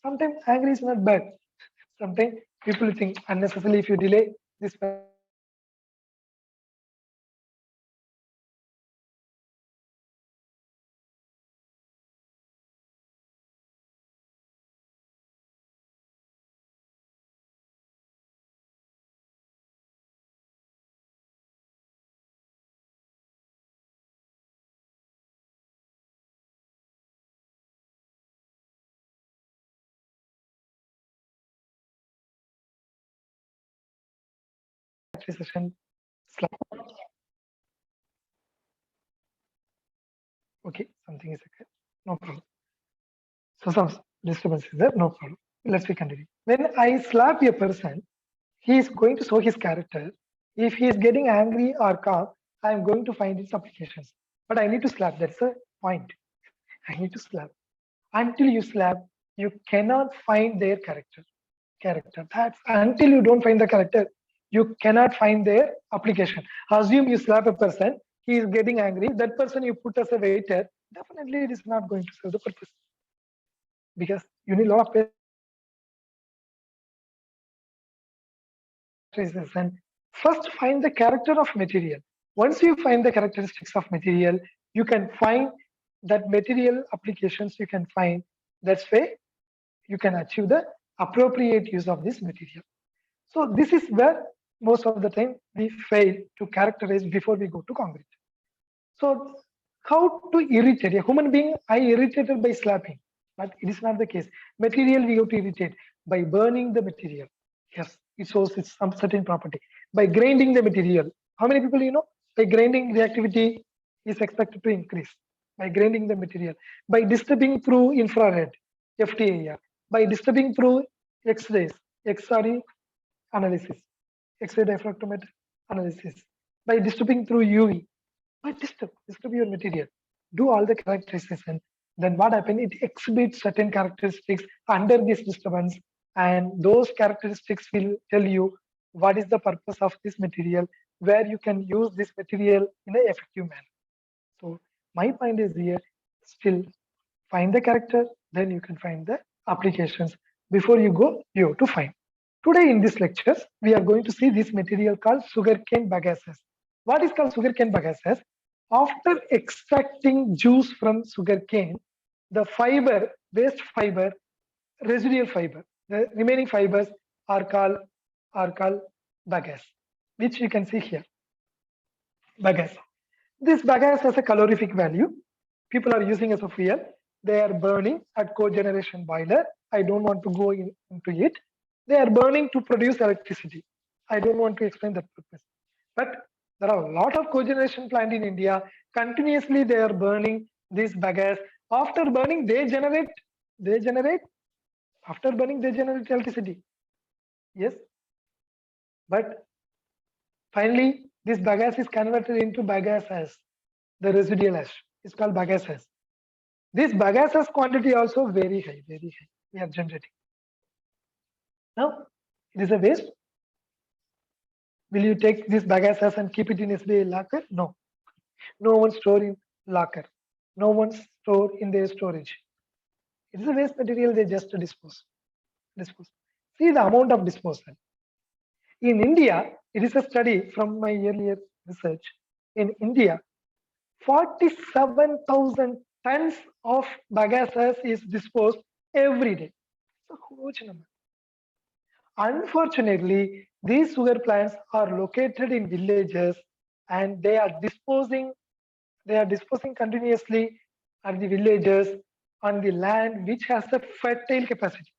Sometimes angry is not bad. Sometimes people think unnecessarily if you delay this characterization slide. Okay, something is okay. No problem. So some disturbance is there, no problem. Let's continue. When I slap a person, he is going to show his character. If he is getting angry or calm, I am going to find its applications. But I need to slap. That's the point. I need to slap. Until you slap, you cannot find their character. That's until you don't find the character, you cannot find their application. Assume you slap a person, he is getting angry. That person you put as a waiter, definitely it is not going to serve the purpose because you need a lot of and first find the character of material. Once you find the characteristics of material, you can find that material applications you can find. That's way you can achieve the appropriate use of this material. So this is where most of the time we fail to characterize before we go to concrete. So how to irritate a human being? I irritated by slapping, but it is not the case. Material we have to irritate by burning the material. Yes, it shows its some certain property. By grinding the material, how many people you know? By grinding, reactivity is expected to increase. By grinding the material, by disturbing through infrared, FTIR, by disturbing through X-rays, XRE analysis, X-ray diffractometer analysis, by disturbing through UV, by disturb your material, do all the characterization. Then what happens? It exhibits certain characteristics under this disturbance, and those characteristics will tell you what is the purpose of this material, where you can use this material in an effective manner. So my point is here, still find the character, then you can find the applications. Before you go, you have to find. Today in this lectures, we are going to see this material called sugarcane bagasse. What is called sugarcane bagasse? After extracting juice from sugarcane, the fiber, waste fiber, residual fiber, the remaining fibers are called bagasse, which you can see here. Bagasse. This bagasse has a calorific value. People are using as a fuel. They are burning at cogeneration boiler. I don't want to go into it. They are burning to produce electricity. I don't want to explain that purpose. But there are a lot of cogeneration plant in India. Continuously, they are burning this bagasse. After burning, they generate. After burning, they generate electricity. Yes. But finally, this bagasse is converted into bagasse ash, the residual ash. It's called bagasse ash. This bagasse ash quantity also very high, very high. We are generating. Now, it is a waste. Will you take this bagasse ash and keep it in SBI locker? No. No one store in locker. No one store in their storage. It is a waste material. They just dispose. See the amount of disposal. In India, it is a study from my earlier research. In India, 47,000 tons of bagasse is disposed every day. It's a huge number. Unfortunately, these sugar plants are located in villages and they are disposing continuously at the villages on the land which has a fertile capacity.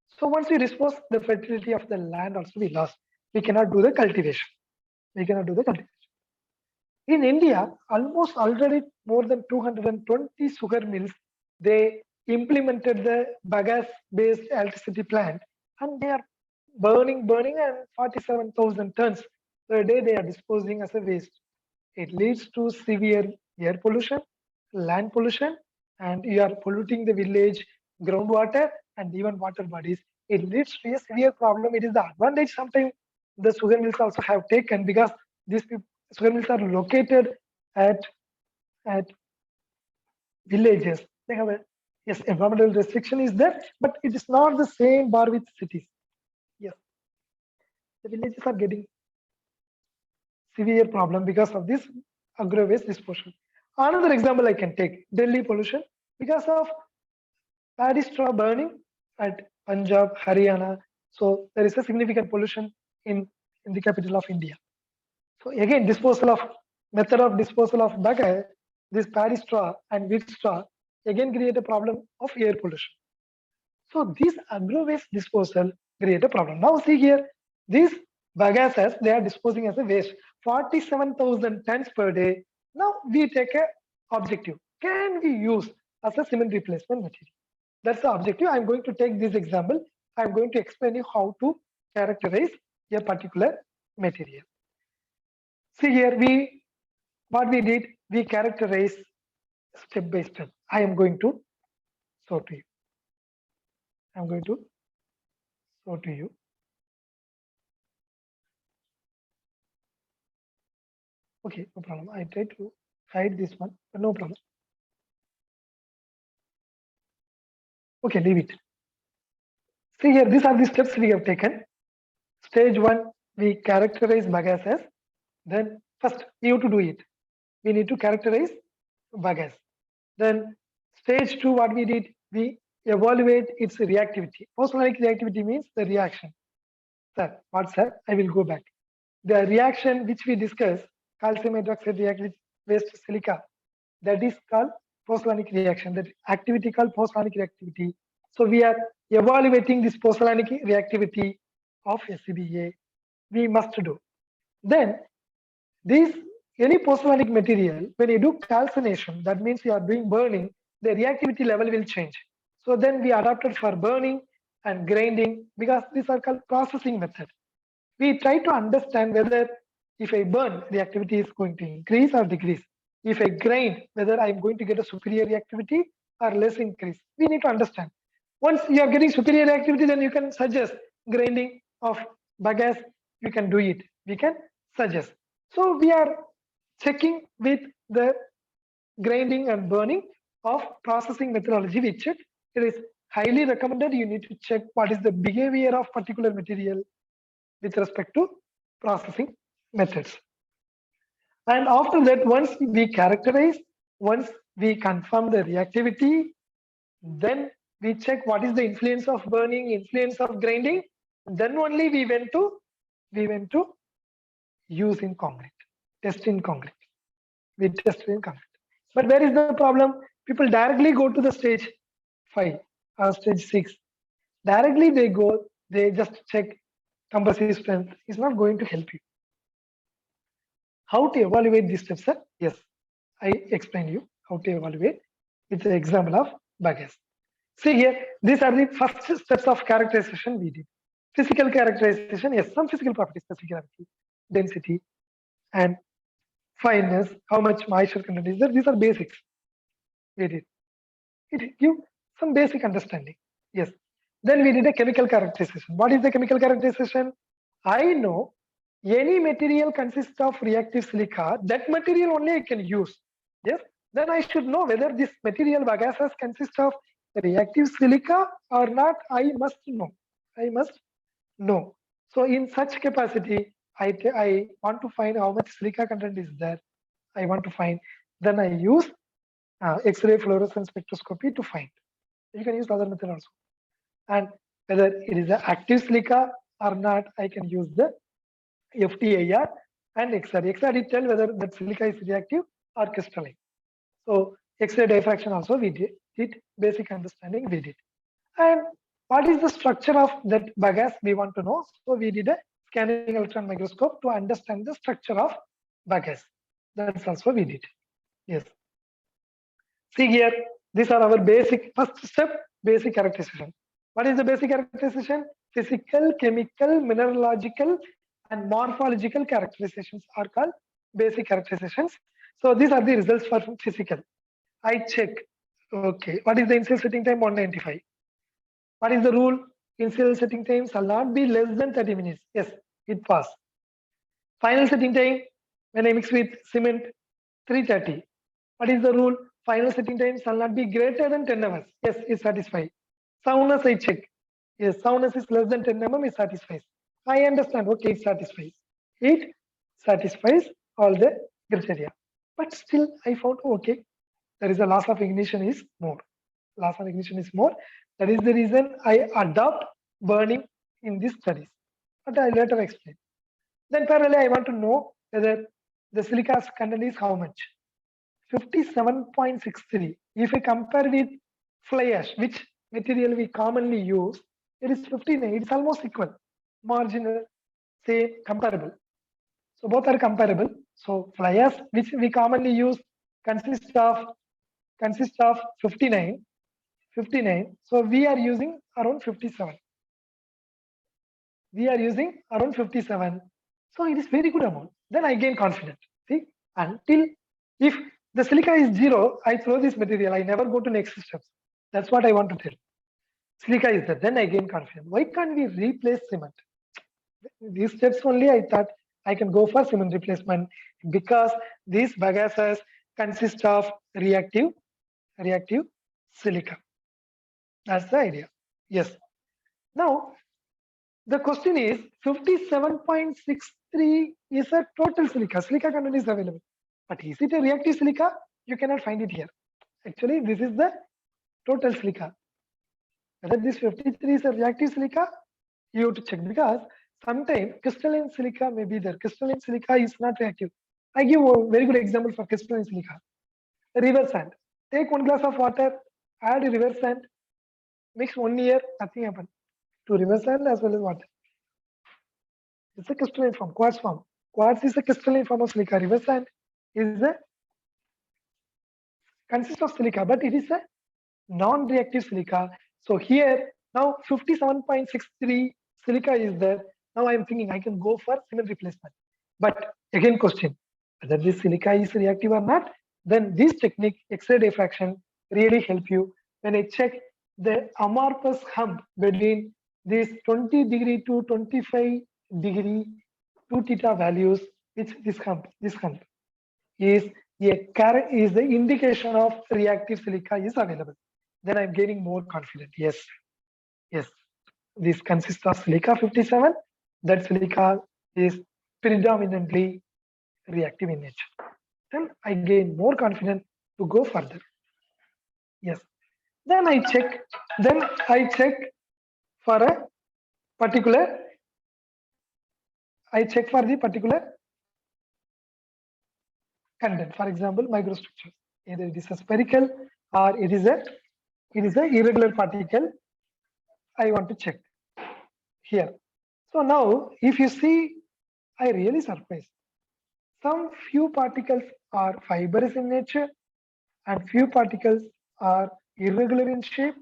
So once we dispose, the fertility of the land also we lost. We cannot do the cultivation. In India, almost already more than 220 sugar mills, they implemented the bagasse-based electricity plant, and they are burning, and 47,000 tons per day they are disposing as a waste. It leads to severe air pollution, land pollution, and you are polluting the village groundwater and even water bodies. It leads to a severe problem. It is the advantage sometimes the sugar mills also have taken because these sugar mills are located at villages. They have a yes, environmental restriction is there, but it is not the same bar with cities. Yes, the villages are getting severe problem because of this agro waste disposal. Another example I can take Delhi pollution because of paddy straw burning at Punjab, Haryana. So there is a significant pollution in the capital of India. So again, method of disposal of bagasse, this paddy straw and wheat straw again create a problem of air pollution. So this agro waste disposal create a problem. Now see here, this bagasse they are disposing as a waste. 47,000 tons per day. Now we take a objective. Can we use as a cement replacement material? That's the objective. I'm going to take this example. I'm going to explain you how to characterize a particular material. See here, what we did, we characterize step by step. I am going to show to you. I'm going to show to you. Okay, no problem. I try to hide this one, but no problem. Okay, leave it. See here, these are the steps we have taken. Stage 1, we characterize bagasses. Then first, we have to do it. We need to characterize bagasse. Then stage 2, what we did, we evaluate its reactivity. Post-organic reactivity means the reaction. Sir, what sir? I will go back. The reaction which we discussed, calcium hydroxide react with waste silica, that is called post-organic reaction. That activity called post-organic reactivity. So we are evaluating this post-organic reactivity of SCBA. We must do. Then this any post-organic material, when you do calcination, that means you are doing burning, the reactivity level will change. So then we adapted for burning and grinding because these are called processing method. We try to understand whether if I burn, the activity is going to increase or decrease. If I grind, whether I'm going to get a superior reactivity or less increase. We need to understand. Once you are getting superior reactivity, then you can suggest grinding of bagasse. You can do it. We can suggest. So we are checking with the grinding and burning of processing methodology. We check. It is highly recommended. You need to check what is the behavior of particular material with respect to processing methods. And after that, once we characterize, once we confirm the reactivity, then we check what is the influence of burning, influence of grinding. Then only we went to use in concrete, test in concrete. We tested in concrete. But where is the problem? People directly go to the stage 5 or stage 6. Directly they go, they just check compressive strength. Is not going to help you. How to evaluate these steps, sir? Yes, I explain you how to evaluate with the example of bagasse. See here, these are the first steps of characterization we did. Physical characterization, yes, some physical properties, specific gravity, density, and fineness, how much moisture content is there. These are basics. We did. It give some basic understanding. Yes. Then we did a chemical characterization. What is the chemical characterization? I know any material consists of reactive silica. That material only I can use. Yes. Then I should know whether this material bagasses consists of reactive silica or not. I must know. I must know. So in such capacity, I want to find how much silica content is there. I want to find. Then I use X-ray fluorescence spectroscopy to find. You can use other method also. And whether it is an active silica or not, I can use the FTIR and XR. XR it tell whether that silica is reactive or crystalline. So X-ray diffraction also we did basic understanding we did. And what is the structure of that bagasse we want to know? So we did a scanning electron microscope to understand the structure of bagasse. That's also we did. Yes. See here, these are our basic first step, basic characterization. What is the basic characterization? Physical, chemical, mineralogical, and morphological characterizations are called basic characterizations. So these are the results for physical. I check. Okay, what is the initial setting time? 195. What is the rule? Initial setting time shall not be less than 30 minutes. Yes, it passed. Final setting time, when I mix with cement, 330. What is the rule? Final setting time shall not be greater than 10 hours. Yes, is satisfied. Soundness I check. Yes, soundness is less than 10 mm, it satisfies. I understand. Okay, it satisfies. It satisfies all the criteria. But still, I found okay, there is a loss of ignition is more. Loss of ignition is more. That is the reason I adopt burning in these studies. But I later explain. Then parallelly, I want to know whether the silica content is how much. 57.63. If I compare with fly ash, which material we commonly use, it is 59. It's almost equal. Marginal say comparable. So both are comparable. So fly ash, which we commonly use, consists of 59. So we are using around 57. We are using around 57. So it is very good amount. Then I gain confidence. See, until if the silica is 0, I throw this material. I never go to next steps. That's what I want to tell. Silica is there. Then I gain confidence. Why can't we replace cement? These steps only I thought I can go for cement replacement because these bagasses consist of reactive silica. That's the idea. Yes. Now the question is 57.63 is a total silica. Silica content is available. But is it a reactive silica? You cannot find it here. Actually, this is the total silica. Whether this 53 is a reactive silica, you have to check because sometimes crystalline silica may be there. Crystalline silica is not reactive. I give a very good example for crystalline silica. River sand. Take 1 glass of water, add river sand, mix 1 year, nothing happens. To river sand as well as water. It's a crystalline form, quartz form. Quartz is a crystalline form of silica. River sand is a consists of silica, but it is a non-reactive silica. So here now 57.63 silica is there. Now I am thinking I can go for cement replacement. But again question, whether this silica is reactive or not, then this technique, X-ray diffraction, really help you. When I check the amorphous hump between these 20 degree to 25 degree 2 theta values, which this hump is is the indication of reactive silica is available. Then I'm gaining more confident. Yes. This consists of silica 57. That silica is predominantly reactive in nature. Then I gain more confidence to go further. Yes. Then I check for a particular. I check for the particular content. For example, microstructure. Either it is a spherical or it is a irregular particle. I want to check here. So now, if you see, I really surprised. Some few particles are fibrous in nature, and few particles are irregular in shape.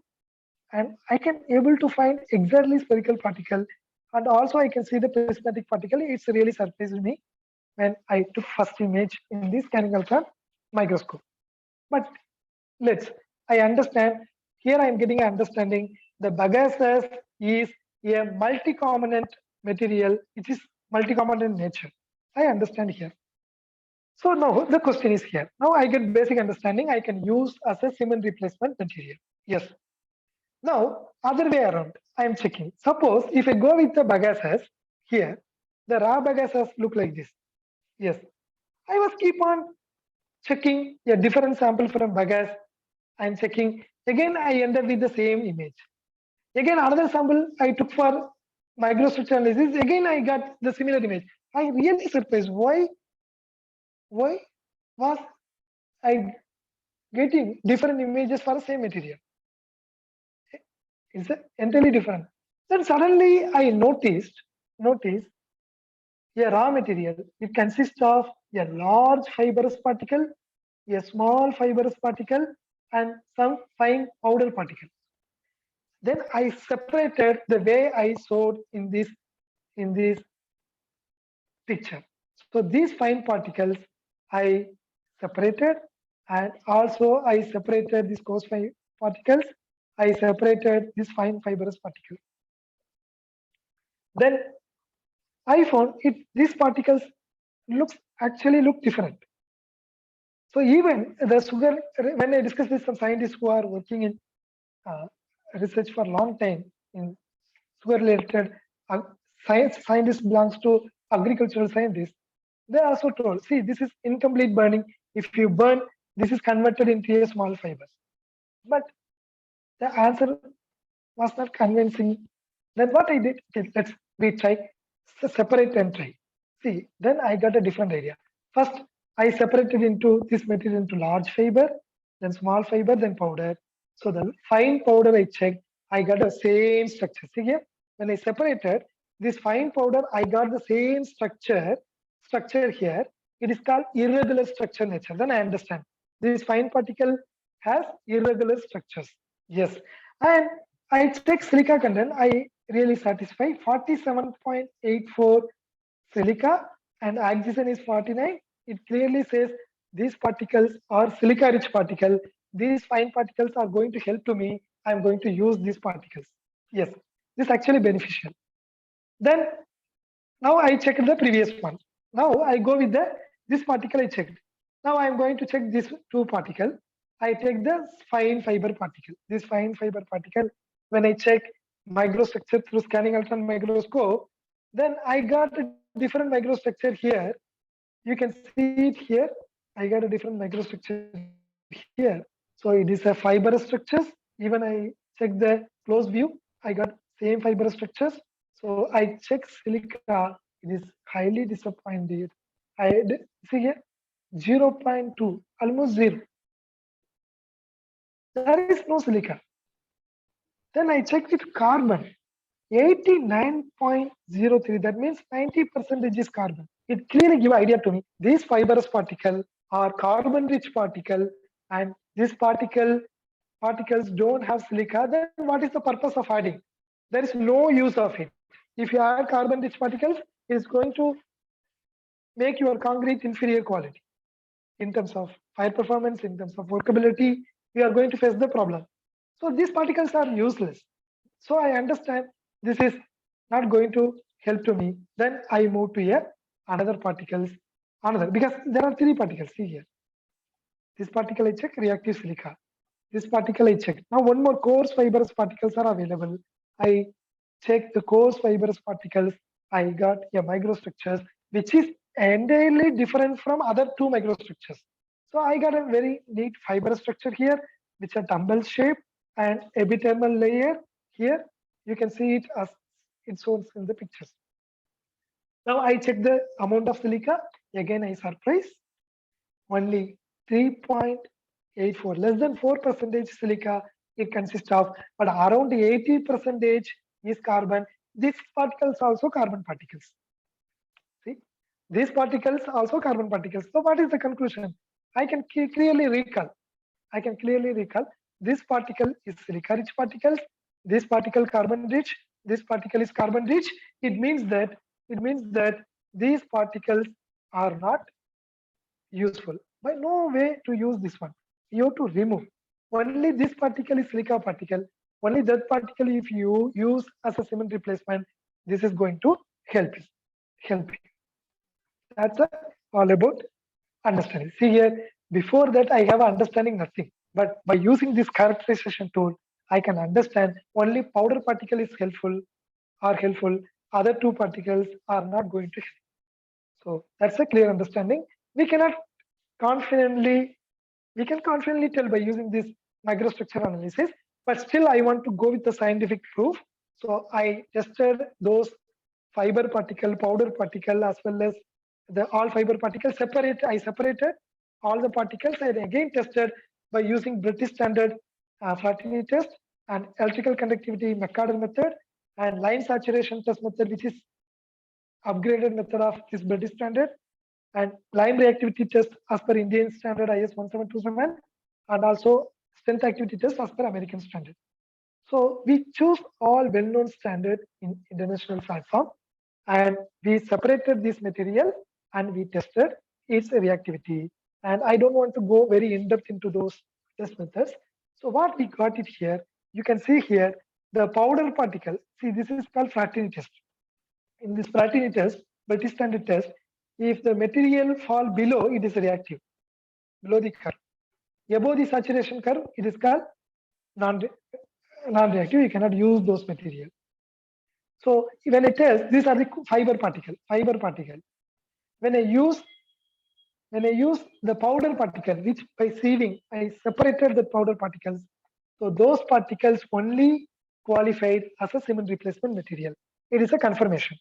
And I can able to find exactly spherical particle, and also I can see the prismatic particle. It's really surprised me when I took first image in this scanning ultra microscope. But I understand here. I am getting an understanding. The bagasse is a multi-component material. It is multi-component nature. I understand here. So now the question is here. Now I get basic understanding. I can use as a cement replacement material. Yes. Now other way around. I am checking. Suppose if I go with the bagasses here, the raw bagasses look like this. Yes. I was keep on checking a different sample from bagasse. I'm checking. Again, I end up with the same image. Again, another sample I took for microstructure analysis. Again, I got the similar image. I really surprised. Why was I getting different images for the same material? It's entirely different. Then suddenly I noticed a raw material. It consists of a large fibrous particle, a small fibrous particle, and some fine powder particle. Then I separated the way I showed in this picture. So these fine particles I separated, and also I separated these coarse fine particles. I separated this fine fibrous particle. Then I found these particles actually look different. So even the sugar, when I discussed with some scientists who are working in research for a long time in sugar related scientists belongs to agricultural scientists, they also told, see, this is incomplete burning. If you burn, this is converted into a small fibers. But the answer was not convincing. Then what I did, okay, we try separate and try. See, then I got a different idea. First, I separated into this material into large fiber, then small fiber, then powder. So the fine powder I checked, I got the same structure. See here, when I separated, this fine powder, I got the same structure here. It is called irregular structure nature. Then I understand this fine particle has irregular structures. Yes, and I check silica content. I really satisfy 47.84 silica and oxygen is 49. It clearly says these particles are silica rich particle. These fine particles are going to help to me. I'm going to use these particles. Yes, this is actually beneficial. Then now I checked the previous one. Now I go with this particle I checked. Now I'm going to check this two particle. I take the fine fiber particle. This fine fiber particle, when I check microstructure through scanning electron microscope, then I got a different microstructure here. You can see it here. I got a different microstructure here. So it is a fibrous structures. Even I check the close view, I got same fibrous structures. So I check silica. It is highly disappointed. See here 0.2, almost 0. There is no silica. Then I checked with carbon 89.03. That means 90% is carbon. It clearly give idea to me. These fibrous particle are carbon rich particle and this particles don't have silica. Then what is the purpose of adding? There is no use of it. If you add carbon rich particles, it is going to make your concrete inferior quality in terms of fire performance, in terms of workability. We are going to face the problem. So these particles are useless. So I understand this is not going to help to me. Then I move to another particles, because there are three particles. See here. This particle I check reactive silica. This particle I check. Now one more coarse fibrous particles are available. I check the coarse fibrous particles. I got a microstructures which is entirely different from other two microstructures. So I got a very neat fibrous structure here, which are dumbbell shape and epithermal layer here. You can see it as it shows in the pictures. Now I check the amount of silica. Again, I surprise. Only 3.84, less than 4% silica it consists of, but around 80% is carbon. These particles also carbon particles. See, these particles also carbon particles. So what is the conclusion? I can clearly recall. This particle is silica rich particles. This particle carbon rich. This particle is carbon rich. It means that these particles are not useful. By no way to use this one. You have to remove. Only this particle is silica particle. Only that particle, if you use as a cement replacement, this is going to help you. That's all about understanding. See here, before that I have understanding nothing. But by using this characterization tool, I can understand only powder particle is helpful. Other two particles are not going to help. So that's a clear understanding. We can confidently tell by using this microstructure analysis, but still I want to go with the scientific proof. So I tested those fiber particle, powder particle, as well as the all fiber particles I separated all the particles and again tested by using British standard fraternity test and electrical conductivity McCarter method and line saturation test method, which is upgraded method of this British standard, and lime reactivity test as per Indian standard IS 1727 and also strength activity test as per American standard. So we choose all well-known standard in international platform and we separated this material and we tested its reactivity. And I don't want to go very in-depth into those test methods. So what we got it here, you can see here the powder particle. See, this is called fraternity test. In this fraternity test, British standard test, if the material fall below, it is reactive, below the curve. Above the saturation curve, it is called non-reactive. You cannot use those material. So when I test, these are the fiber particle. When I use the powder particle, which by sieving, I separated the powder particles. So those particles only qualified as a cement replacement material. It is a confirmation.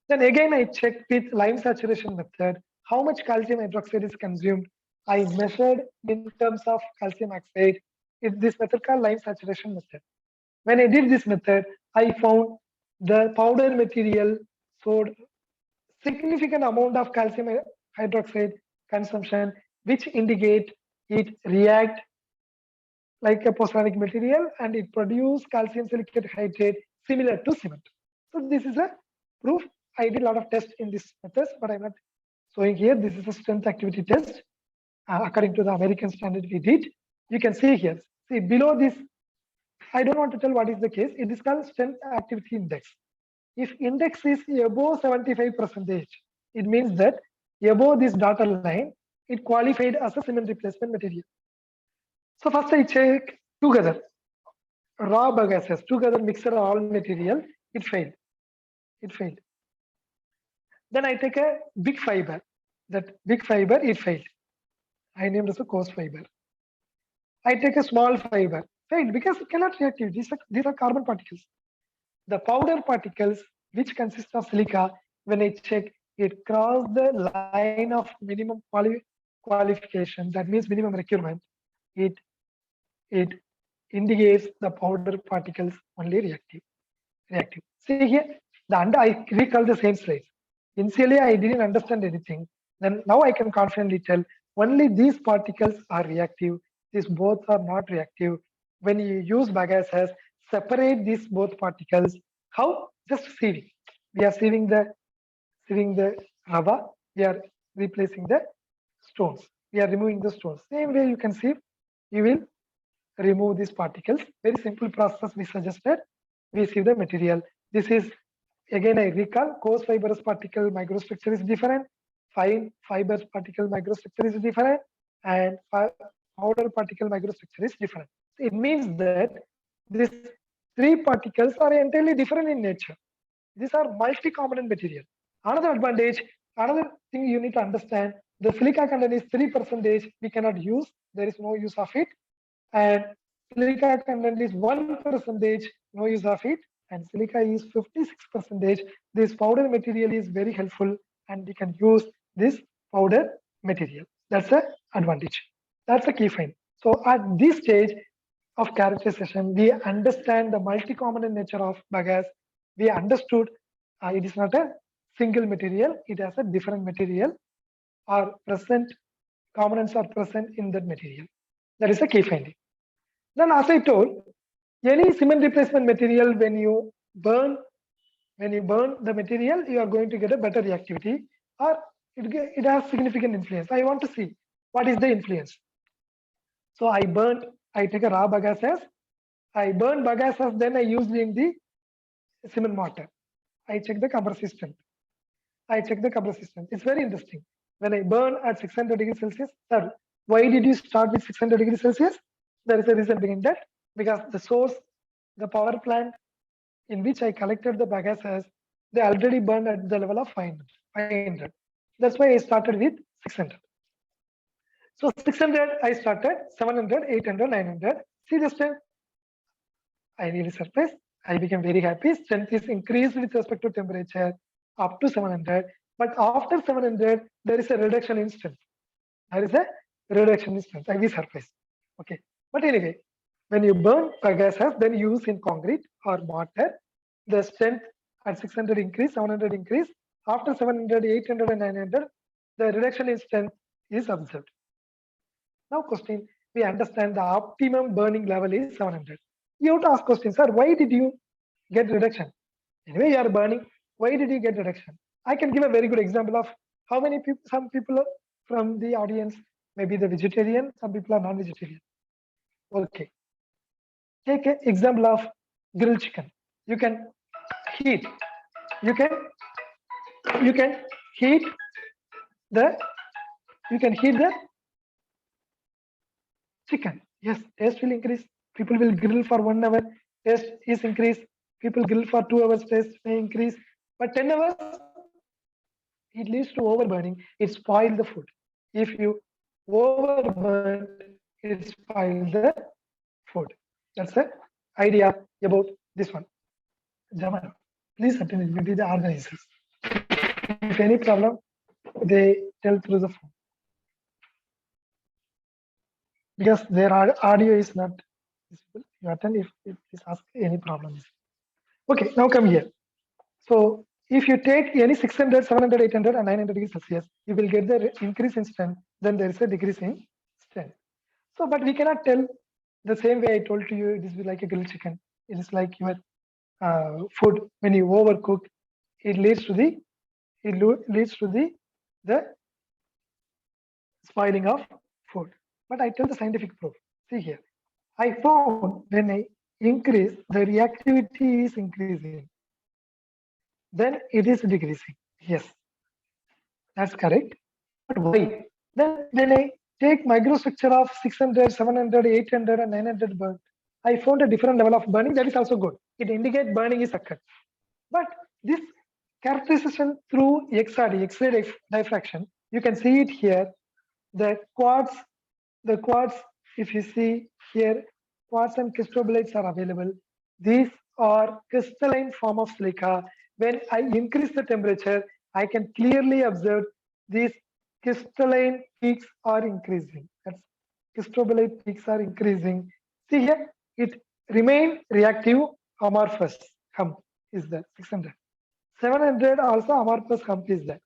Then again, I checked with lime saturation method, how much calcium hydroxide is consumed. I measured in terms of calcium oxide. It's this method called lime saturation method. When I did this method, I found the powder material showed significant amount of calcium hydroxide consumption, which indicate it react like a porcelainic material and it produce calcium silicate hydrate similar to cement. So this is a proof. I did a lot of tests in this methods, but I'm not showing here. This is a strength activity test. According to the American standard we did. You can see here. See below this, I don't want to tell what is the case. It is called strength activity index. If index is above 75%, it means that above this dotted line, it qualified as a cement replacement material. So first I check together, raw bagases, together mixed all material, it failed. It failed. Then I take a big fiber. That big fiber, it failed. I named as a coarse fiber. I take a small fiber, failed because it cannot react. These are carbon particles. The powder particles, which consist of silica, when I check, it crossed the line of minimum qualification. That means minimum requirement. It indicates the powder particles only reactive. See here, I recall the same slides. Initially, I didn't understand anything. Then now I can confidently tell only these particles are reactive. These both are not reactive. When you use bagases, separate these both particles. How? Just sieving. We are sieving the rubber. We are replacing the stones. We are removing the stones. Same way you can sieve. You will remove these particles. Very simple process we suggested. We sieve the material. This is again I recall coarse fibrous particle microstructure is different. Fine fibers particle microstructure is different, and powder particle microstructure is different. It means that these three particles are entirely different in nature. These are multi-component material. Another advantage, another thing you need to understand, the silica content is 3%. We cannot use. There is no use of it. And silica content is 1%. No use of it. And silica is 56%. This powder material is very helpful, and we can use this powder material. That's the advantage. That's a key find. So at this stage of characterization, we understand the multi-component nature of bagasse. We understood it is not a single material, it has a different material or present components are present in that material. That is a key finding. Then as I told, any cement replacement material, when you burn the material, you are going to get a better reactivity, or it has significant influence. I want to see what is the influence. So I take a raw bagasse, I burn bagasse, then I use in the cement mortar. I check the compressive strength. It's very interesting. When I burn at 600 degrees Celsius, sir, why did you start with 600 degrees Celsius? There is a reason behind that, because the source, the power plant in which I collected the bagasses, they already burned at the level of 500. That's why I started with 600. So 600, I started 700, 800, 900. See the strength? I really surprised. I became very happy. Strength is increased with respect to temperature up to 700. But after 700, there is a reduction in strength. I was surprised. Okay. But anyway, when you burn bagasse, then use in concrete or mortar, the strength at 600 increase, 700 increase. After 700, 800, and 900, the reduction in strength is observed. Now question, we understand the optimum burning level is 700. You have to ask questions, sir, why did you get reduction? Anyway, you are burning, why did you get reduction? I can give a very good example of how many people, some people from the audience, maybe the vegetarian, some people are non-vegetarian. Okay. Take an example of grilled chicken. You can heat the chicken. Yes, taste will increase. People will grill for 1 hour, taste is increased. People grill for 2 hours, taste may increase. But 10 hours, it leads to overburning. It spoils the food. If you overburn, it spoils the food. That's the idea about this one. Jamal, please attend to the organizers. If any problem, they tell through the phone. Because their audio is not visible. You attend if please ask any problems. Okay, now come here. So if you take any 600, 700, 800, and 900 degrees Celsius, you will get the increase in strength. Then there is a decrease in strength. So, but we cannot tell the same way I told to you. This is like a grilled chicken. It is like your food. When you overcook, it leads to the spoiling of food. But I tell the scientific proof. See here, I found when I increase, the reactivity is increasing. Then it is decreasing. Yes, that's correct. But why? Then when I take microstructure of 600, 700, 800, and 900 burn, I found a different level of burning. That is also good. It indicates burning is occurred. But this characterization through XRD, X-ray diffraction, you can see it here. The quartz, if you see here, quartz and crystoblates are available. These are crystalline form of silica. When I increase the temperature, I can clearly observe these crystalline peaks are increasing. That's cristobalite peaks are increasing. See here, it remain reactive amorphous hump is there 600. 700 also amorphous hump is there.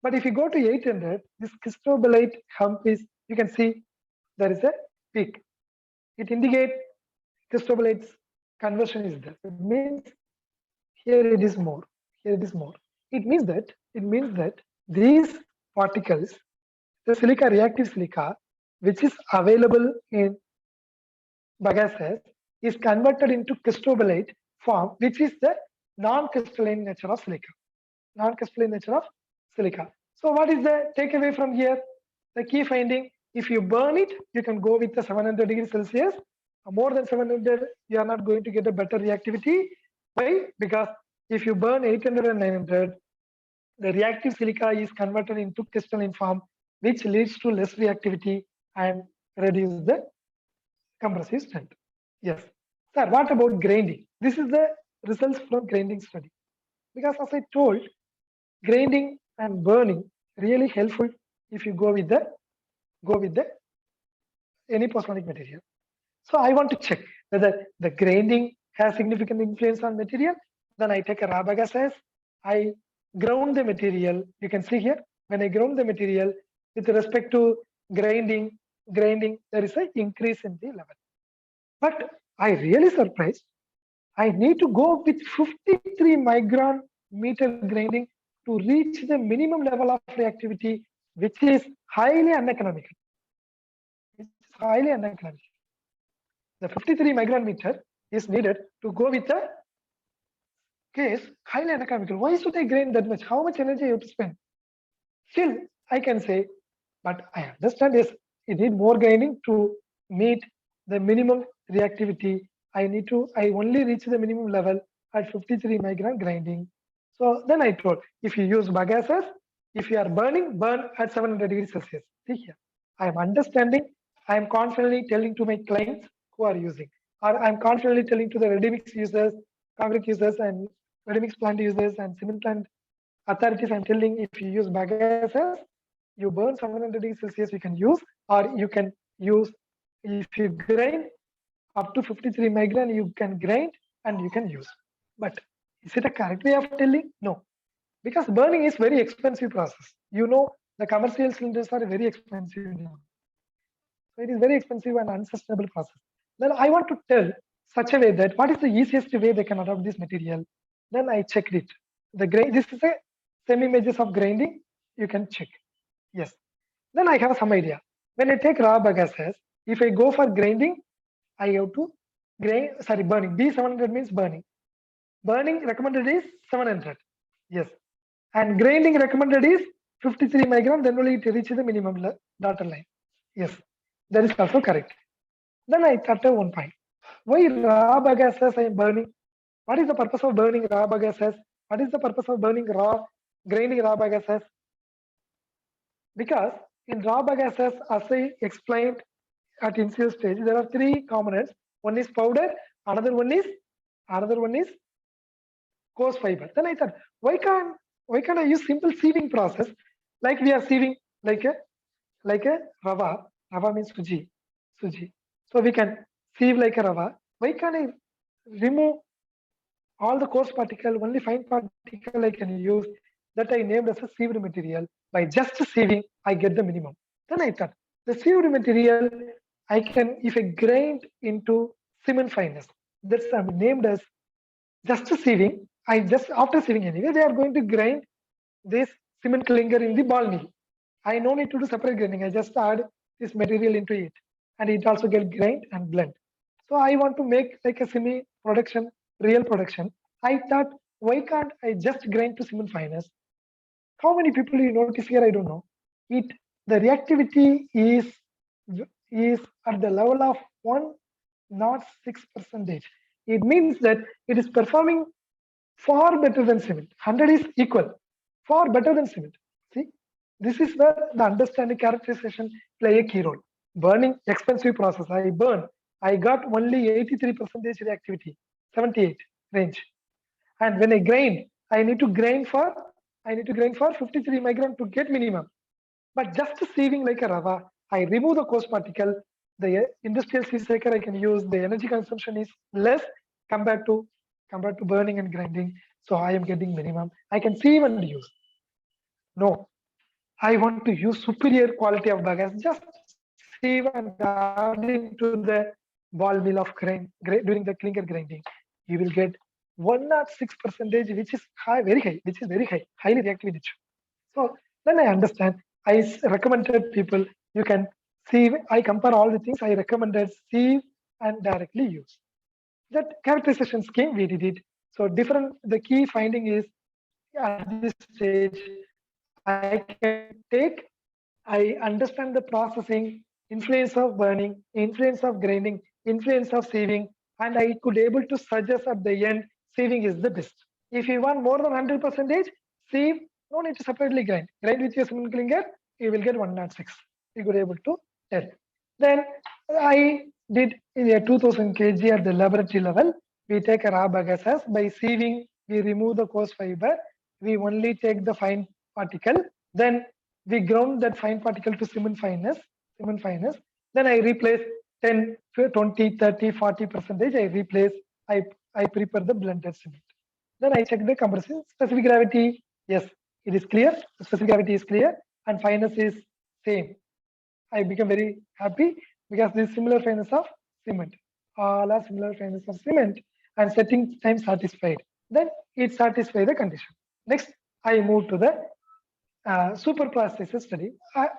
But if you go to 800, this cristobalite hump is, you can see there is a peak. It indicates cristobalite's conversion is there. It means here it is more. Here it is more. It means that these particles, the silica, reactive silica, which is available in bagasse, is converted into cristobalite form, which is the non-crystalline nature of silica. Non-crystalline nature of silica. So what is the takeaway from here? The key finding, if you burn it, you can go with the 700 degrees Celsius. More than 700, you are not going to get a better reactivity. Why? Because if you burn 800 and 900, the reactive silica is converted into crystalline form, which leads to less reactivity and reduce the compressive strength. Yes. Sir, what about grinding? This is the results from grinding study. Because as I told, grinding and burning really helpful if you go with the any postmortem material. So I want to check whether the grinding has significant influence on material. Then I take a raw bagasse, I ground the material. You can see here, when I ground the material with respect to grinding, there is an increase in the level. But I really surprised. I need to go with 53 micron meter grinding to reach the minimum level of reactivity, which is highly uneconomical. The 53 micron meter is needed to go with the case highly uneconomical. Why should I grind that much? How much energy you have to spend? Still, I can say, but I understand this. You need more grinding to meet the minimum reactivity. I only reach the minimum level at 53 micron grinding. So then I told, if you use bagasses, if you are burn at 700 degrees Celsius. See here, I am understanding. I am confidently telling to my clients who are using, or I am confidently telling to the ready mix users, concrete users, and ready mix plant users and cement plant authorities. I'm telling, if you use bagasses, you burn 700 degrees Celsius, you can use, or you can use, if you grind up to 53 micron, you can grind and you can use. But is it a correct way of telling? No, because burning is very expensive process. You know, the commercial cylinders are very expensive now. So it is very expensive and unsustainable process. Then I want to tell such a way that what is the easiest way they can adopt this material. Then I checked it. This is a semi-images of grinding. You can check. Yes. Then I have some idea. When I take raw bagasses, if I go for grinding, I have to burning. B700 means burning. Burning recommended is 700. Yes. And grinding recommended is 53 micron, then only it reaches the minimum data line. Yes. That is also correct. Then I thought of one point. Why raw bagasses I am burning? What is the purpose of burning raw bagasses? What is the purpose of grinding raw bagasses? Because in raw bagasses, as I explained at initial stage, there are three components. One is powder, another one is coarse fiber. Then I thought, why can't I use simple sieving process, like we are sieving like a rava. Rava means suji. So we can sieve like a rava. Why can't I remove all the coarse particle, only fine particle I can use, that I named as a sieved material. By just sieving, I get the minimum. Then I thought, the sieved material, I can, if I grind into cement fineness, that's named as just sieving. I just, after sieving anyway, they are going to grind this cement clinker in the ball mill. I no need to do separate grinding. I just add this material into it, and it also get grind and blend. So I want to make like a semi production, real production. I thought, why can't I just grind to cement fineness? How many people you notice here? I don't know. It, the reactivity is at the level of 1.6%. It means that it is performing far better than cement. 100 is equal, far better than cement. See, this is where the understanding characterization play a key role. Burning, expensive process. I burn. I got only 83% reactivity, 78 range. And when I grind, I need to grind for 53 micron to get minimum. But just sieving like a rava, I remove the coarse particle. The industrial sieve shaker I can use. The energy consumption is less compared to burning and grinding. So I am getting minimum. I can sieve and use. No, I want to use superior quality of bagasse. Just sieve and add into the ball mill of during the clinker grinding. You will get 1.6%, which is high, very high, which is very high, highly reactive. So then I understand. I recommended people, you can sieve. I compare all the things. I recommended sieve and directly use. That characterization scheme we did it. So different. The key finding is at this stage, I can take. I understand the processing, influence of burning, influence of grinding, influence of sieving, and I could able to suggest at the end sieving is the best. If you want more than 100%, sieve, no need to separately grind. Grind with your cement clinker, you will get 106. You could able to tell. Then I did a 2000 kg at the laboratory level. We take a raw bagasse. By sieving, we remove the coarse fiber. We only take the fine particle. Then we ground that fine particle to cement fineness. Then I replace 10, 20, 30, 40%. I replace. I prepare the blended cement. Then I check the compression specific gravity. Yes, it is clear. The specific gravity is clear, and fineness is same. I become very happy because this similar fineness of cement. All are similar fineness of cement, and setting time satisfied. Then it satisfies the condition. Next, I move to the superplasticity study.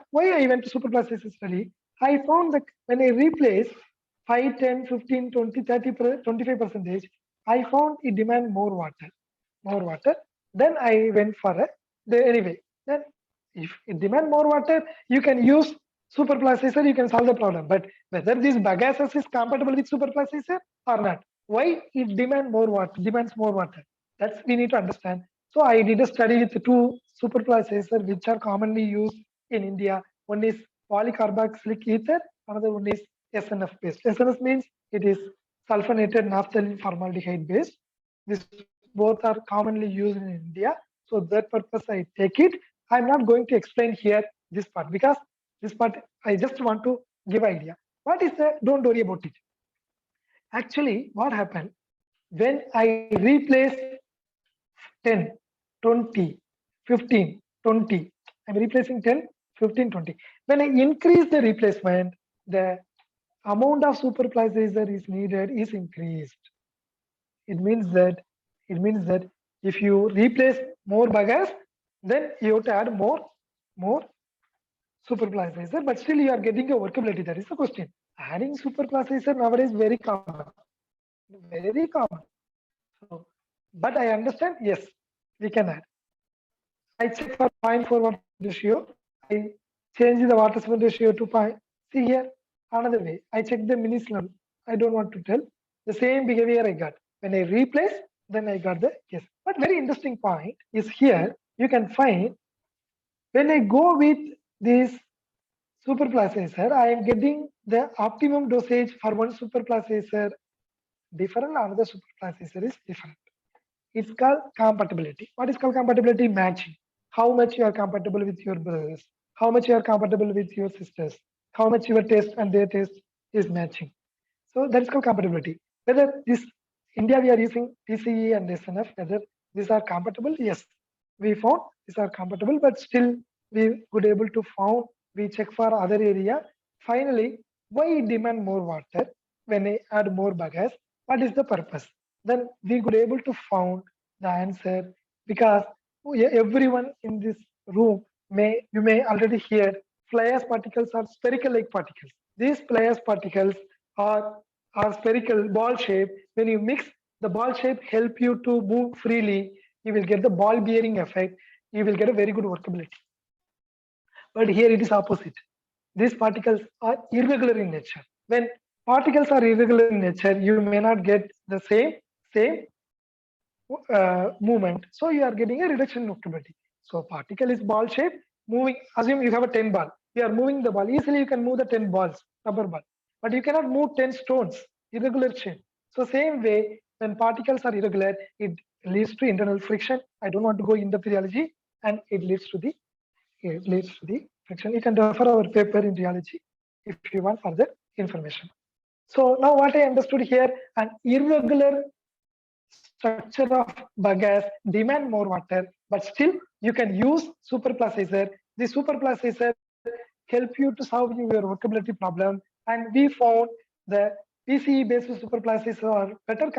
Why I went to superplasticity study? I found that when I replace 5, 10, 15, 20, 30, 25%, I found it demand more water. Then I went for a, anyway, then if it demand more water, you can use superplasticizer, you can solve the problem. But whether this bagasse is compatible with superplasticizer or not, why it demands more water? That's we need to understand. So I did a study with the two superplasticizer which are commonly used in India. One is polycarboxylic ether, another one is SNF based. SNF means it is sulfonated naphthalene formaldehyde based. These both are commonly used in India. So that purpose I take it. I'm not going to explain here this part because this part I just want to give idea. What is the, don't worry about it. Actually, what happened when I replace 10, 20, 15, 20, I'm replacing 10, 15, 20. When I increase the replacement, the amount of superplasticizer is needed is increased. It means that if you replace more bagasse, then you have to add more superplasticizer, but still you are getting a workability. That is the question. Adding superplasticizer nowadays very common, very common. So, but I understand. Yes, we can add. I check for 0.4 water ratio. I change the water cement ratio to 0. See here another way. I check the minislum. I don't want to tell. The same behavior I got when I replace. Then I got the yes. But very interesting point is here. You can find when I go with this superplasticizer, I am getting the optimum dosage for one superplasticizer different, another superplasticizer is different. It's called compatibility. What is called compatibility? Matching. How much you are compatible with your brothers, how much you are compatible with your sisters, how much your taste and their taste is matching. So that is called compatibility. Whether this India, we are using U.C.E and SNF. Whether these are compatible? Yes, we found these are compatible, but still we could able to found. We check for other area. Finally, why demand more water when I add more bagasse? What is the purpose? Then we could able to found the answer because everyone in this room you may already hear fly ash particles are spherical like particles. These fly ash particles are spherical ball shape. When you mix, the ball shape help you to move freely. You will get the ball bearing effect. You will get a very good workability. But here it is opposite. These particles are irregular in nature. When particles are irregular in nature, you may not get the same movement. So you are getting a reduction in workability. So particle is ball shape moving. Assume you have a 10 ball. You are moving the ball. Easily you can move the 10 balls, rubber ball. But you cannot move 10 stones, irregular shape. So same way, when particles are irregular, it leads to internal friction. I don't want to go in the rheology, and it leads to the friction. You can refer our paper in rheology if you want further information. So now what I understood here, an irregular structure of bagasse demand more water, but still you can use superplasticizer. The superplasticizer help you to solve your workability problem, and we found the PCE based superplasticizer are better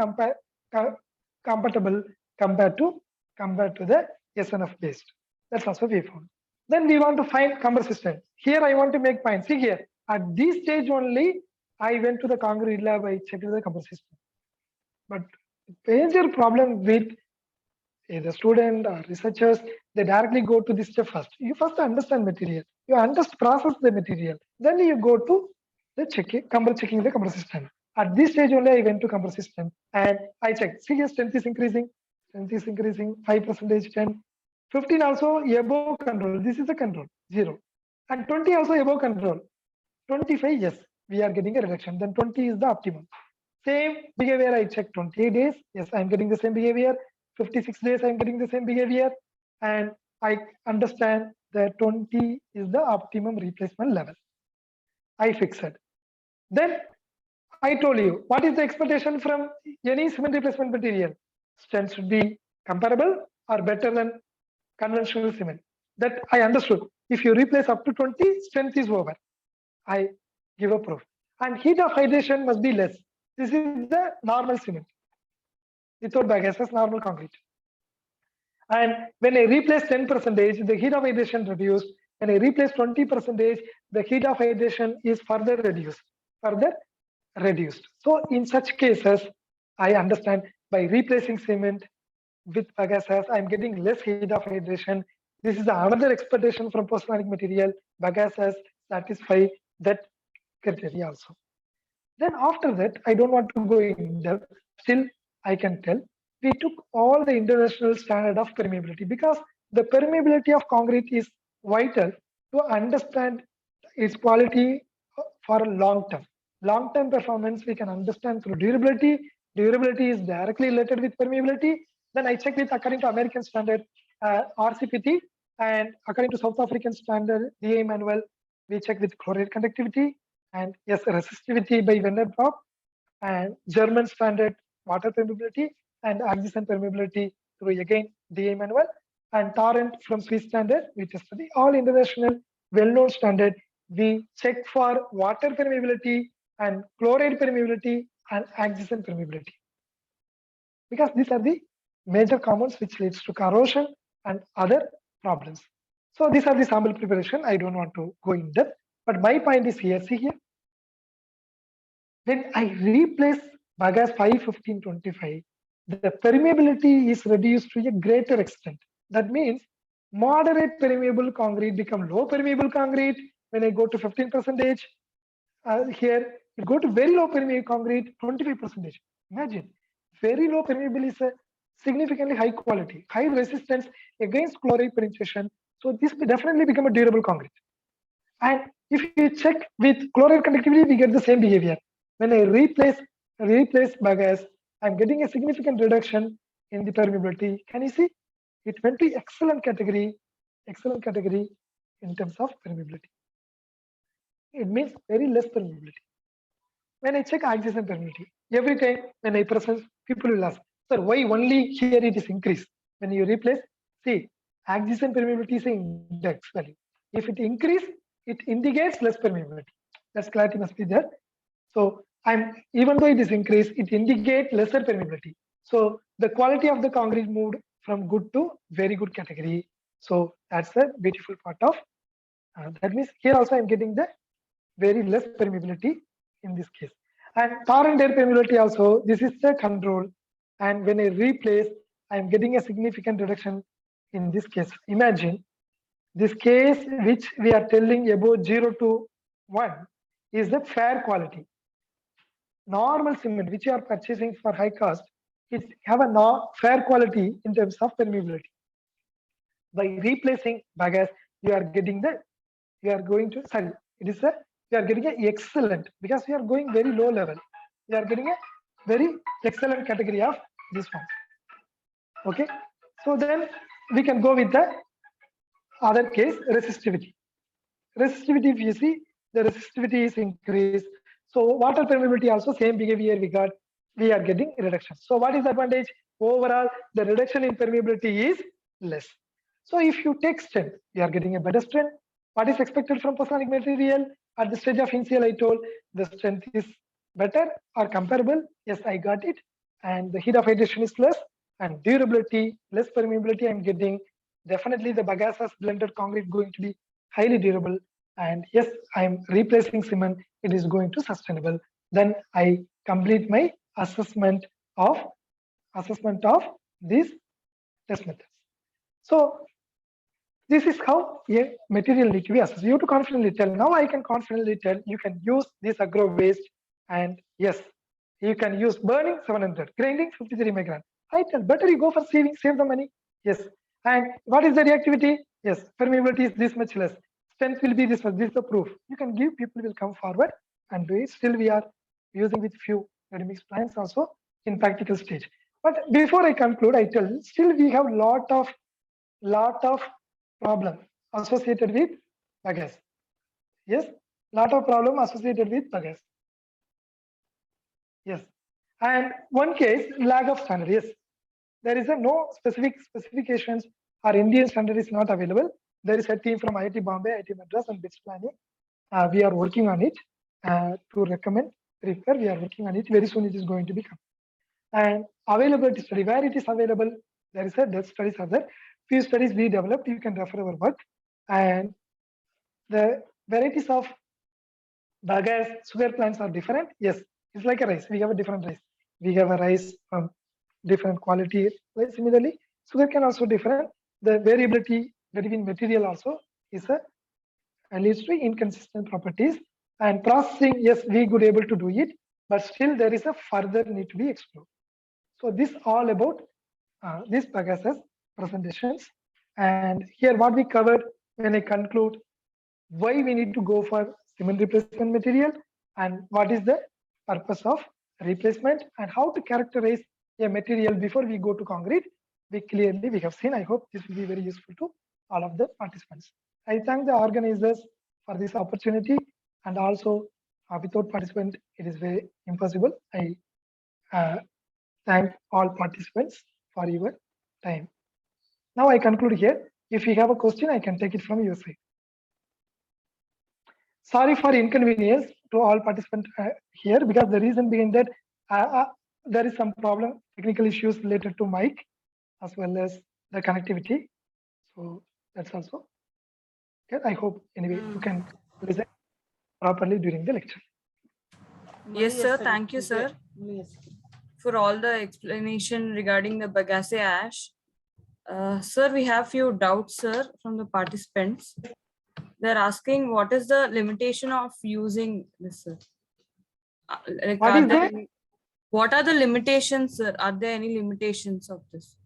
compatible compared to the SNF based. That's also we found. Then we want to find compressor system. Here I want to make point. See here, at this stage only, I went to the concrete lab, I checked the compressor system. But major problem with the student or researchers, they directly go to this step first. You first understand material. You understand process the material. Then you go to the checking the compressor system. At this stage only, I went to compressor system and I checked. See here, strength is increasing. Strength is increasing. 5%, 10, 15 also above control. This is the control 0, and 20 also above control. 25, yes, we are getting a reduction. Then 20 is the optimum. Same behavior, I check 28 days. Yes, I'm getting the same behavior. 56 days, I'm getting the same behavior. And I understand that 20 is the optimum replacement level. I fix it. Then I told you, what is the expectation from any cement replacement material? Strength should be comparable or better than conventional cement. That I understood. If you replace up to 20, strength is over. I give a proof. And heat of hydration must be less. This is the normal cement without bagasse, normal concrete. And when I replace 10%, the heat of hydration reduced. When I replace 20%, the heat of hydration is further reduced. So in such cases, I understand by replacing cement with bagasse, I'm getting less heat of hydration. This is another expectation from post-organic material. Bagasse satisfy that criteria also. Then after that, I don't want to go in depth. Still, I can tell we took all the international standard of permeability because the permeability of concrete is vital to understand its quality for a long term. Long term performance we can understand through durability. Durability is directly related with permeability. Then I check with according to American standard RCPT, and according to South African standard DA manual, we check with chloride conductivity, and yes, resistivity by Venner prop, and German standard water permeability, and adjacent permeability through again DA manual, and Torrent from Swiss standard. We tested the all international well-known standard. We check for water permeability and chloride permeability and adjacent permeability, because these are the major compounds which leads to corrosion and other problems. So these are the sample preparation. I don't want to go in depth, but my point is here. See here, when I replace bagasse 51525, the permeability is reduced to a greater extent. That means moderate permeable concrete become low permeable concrete. When I go to 15%, here it go to very low permeable concrete 25%. Imagine, very low permeable is a significantly high quality, high resistance against chloride penetration. So this will definitely become a durable concrete. And if you check with chloride conductivity, we get the same behavior. When I replace bagasse, I'm getting a significant reduction in the permeability. Can you see? It went to excellent category in terms of permeability. It means very less permeability. When I check adjacent permeability, every time when I present People will ask, sir, why only here it is increased? When you replace, see, adjacent permeability is an index value. If it increase, it indicates less permeability. That's clarity must be there. So even though it is increased, it indicates lesser permeability. So the quality of the concrete moved from good to very good category. So that's the beautiful part of that means here also I'm getting the very less permeability in this case. And tar and air permeability also, this is the control. And when I replace, I'm getting a significant reduction in this case. Imagine this case which we are telling about 0 to 1 is the fair quality. Normal cement which you are purchasing for high cost, it have a fair quality in terms of permeability. By replacing bagasse, you are getting the, you are going to, sorry, it is a, you are getting a excellent, because you are going very low level. You are getting a very excellent category of this one. Okay, so then we can go with the other case, resistivity. Resistivity, if you see, the resistivity is increased. So water permeability also same behavior we got, we are getting reduction. So what is the advantage? Overall, the reduction in permeability is less. So if you take strength, you are getting a better strength. What is expected from post-organic material? At the stage of initial, I told the strength is better or comparable. Yes, I got it. And the heat of hydration is less, and durability, less permeability I'm getting. Definitely the bagasse blended concrete going to be highly durable. And yes, I'm replacing cement, it is going to sustainable. Then I complete my assessment of these test methods. So this is how a material need to be assessed. You have to confidently tell. Now I can confidently tell you can use this agro waste, and yes, you can use burning 700, grinding 53 micron. I tell better you go for saving, save the money. Yes. And what is the reactivity? Yes, permeability is this much less. Strength will be this much. This is the proof. You can give, people will come forward and do it. Still, we are using with few ready mix plants also in practical stage. But before I conclude, I tell still we have lot of problem associated with bagasse. Yes, lot of problem associated with bagasse. Yes, and one case, lack of standard. Yes, there is a no specific specifications or Indian standard is not available. There is a team from IIT Bombay, IIT Madras, and BITS planning. We are working on it to recommend, refer. We are working on it. Very soon it is going to become. And availability study, where it is available, there is a Dept studies are there. Few studies we developed, you can refer our work. And the varieties of bagasse sugar plants are different. Yes, it's like a rice. We have a different rice. We have a rice from different quality. Similarly, sugar can also different. The variability between material also is leads to inconsistent properties. And processing, yes, we could able to do it, but still there is a further need to be explored. So this all about this Pegasus presentations. And here what we covered, when I conclude, why we need to go for cement replacement material and what is the purpose of replacement and how to characterize a material before we go to concrete. We have seen. I hope this will be very useful to all of the participants. I thank the organizers for this opportunity, and also without participant, it is very impossible. I thank all participants for your time. Now I conclude here. If you have a question, I can take it from your side. Sorry for inconvenience to all participants here, because the reason being that there is some problem, technical issues related to mic as well as the connectivity. So that's also okay. I hope anyway you can listen properly during the lecture. Yes, sir. Thank you, sir, for all the explanation regarding the bagasse ash. Sir, we have few doubts, sir, from the participants. They're asking what is the limitation of using this, sir? What are the limitations, sir? Are there any limitations of this?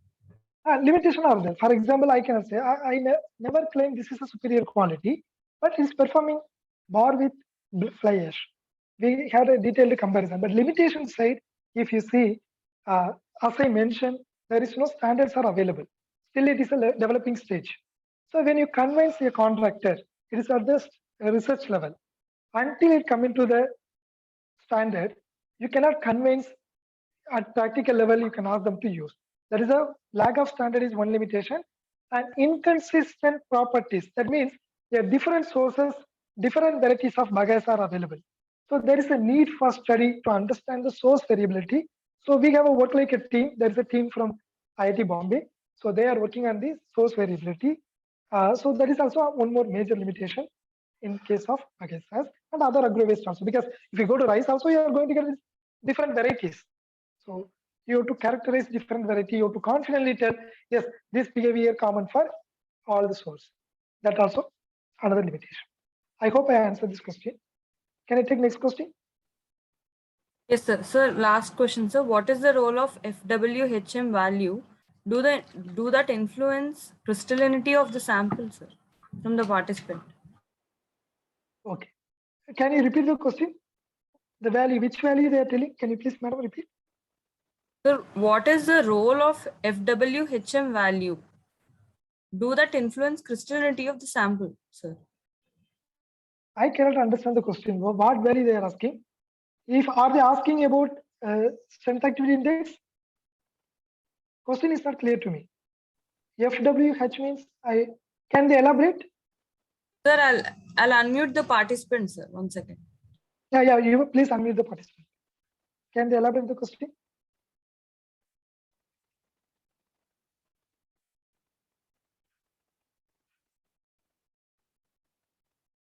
Limitation are there. For example, I can say I never claim this is a superior quality, but it's performing bar with fly ash. We had a detailed comparison, but limitation side, if you see, as I mentioned, there is no standards are available. Still, it is a developing stage. So when you convince a contractor, it is at the research level. Until it come into the standard, you cannot convince at practical level, you can ask them to use. There is a lack of standard is one limitation, and inconsistent properties. That means there are different sources, different varieties of bagasse are available. So there is a need for study to understand the source variability. So we have a work like a team. There is a team from IIT Bombay. So they are working on the source variability. So there is also one more major limitation in case of bagasses and other agro waste also. Because if you go to rice also, you are going to get different varieties. So you have to characterize different variety. You have to confidently tell, yes, this behavior common for all the source. That also another limitation. I hope I answered this question. Can I take next question? Yes, sir. Sir, last question, sir. What is the role of FWHM value? Do that influence crystallinity of the sample, sir, from the participant? Okay. Can you repeat the question? The value, which value they are telling? Can you please, madam, repeat? Sir, what is the role of FWHM value? Do that influence crystallinity of the sample, sir? I cannot understand the question. What value they are asking? If are they asking about strength activity index? Question is not clear to me. FWH means can they elaborate? Sir, I'll unmute the participant, sir. 1 second. Yeah, you please unmute the participant. Can they elaborate the question?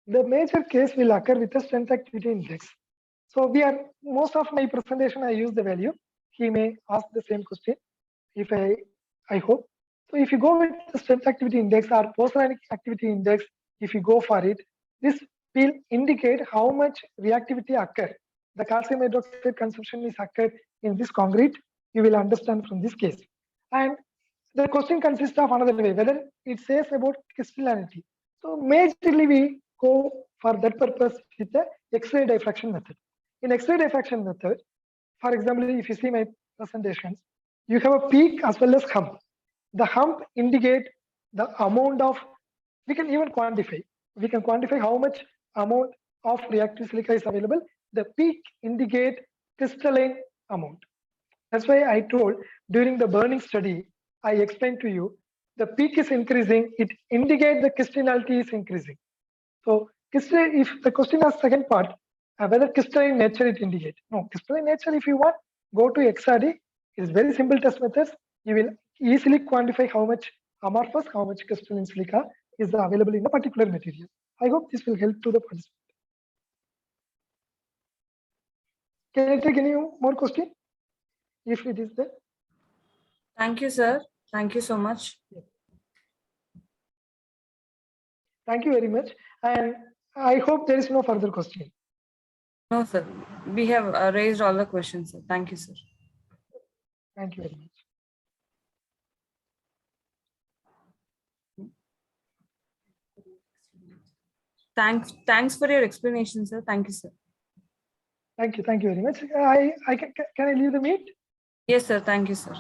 The major case will occur with the strength activity index. So most of my presentation, I use the value. He may ask the same question, if I hope. So if you go with the strength activity index or post-organic activity index, if you go for it, this will indicate how much reactivity occur. The calcium hydroxide consumption is occurred in this concrete. You will understand from this case. And the question consists of another way, whether it says about crystallinity. So majorly we go for that purpose with the X-ray diffraction method. In X-ray diffraction method, for example, if you see my presentations, you have a peak as well as hump. The hump indicate the amount of, we can even quantify. We can quantify how much amount of reactive silica is available. The peak indicate crystalline amount. That's why I told during the burning study, I explained to you, the peak is increasing, it indicates the crystallinity is increasing. So if the question has second part, whether crystalline nature it indicates. No, crystalline nature, if you want, go to XRD. It is very simple test methods. You will easily quantify how much amorphous, how much crystalline silica is available in a particular material. I hope this will help to the participant. Can I take any more question? If it is there. Thank you, sir. Thank you so much. Thank you very much. And I hope there is no further question. No, sir. We have raised all the questions, sir. Thank you, sir. Thank you very much. Thanks for your explanation, sir. Thank you, sir. Thank you very much. Can I leave the meet? Yes, sir. Thank you, sir.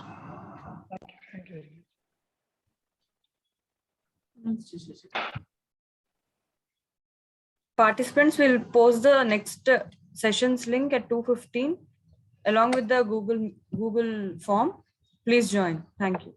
Thank you very much. Participants will post the next sessions link at 2:15 along with the Google form. Please join. Thank you.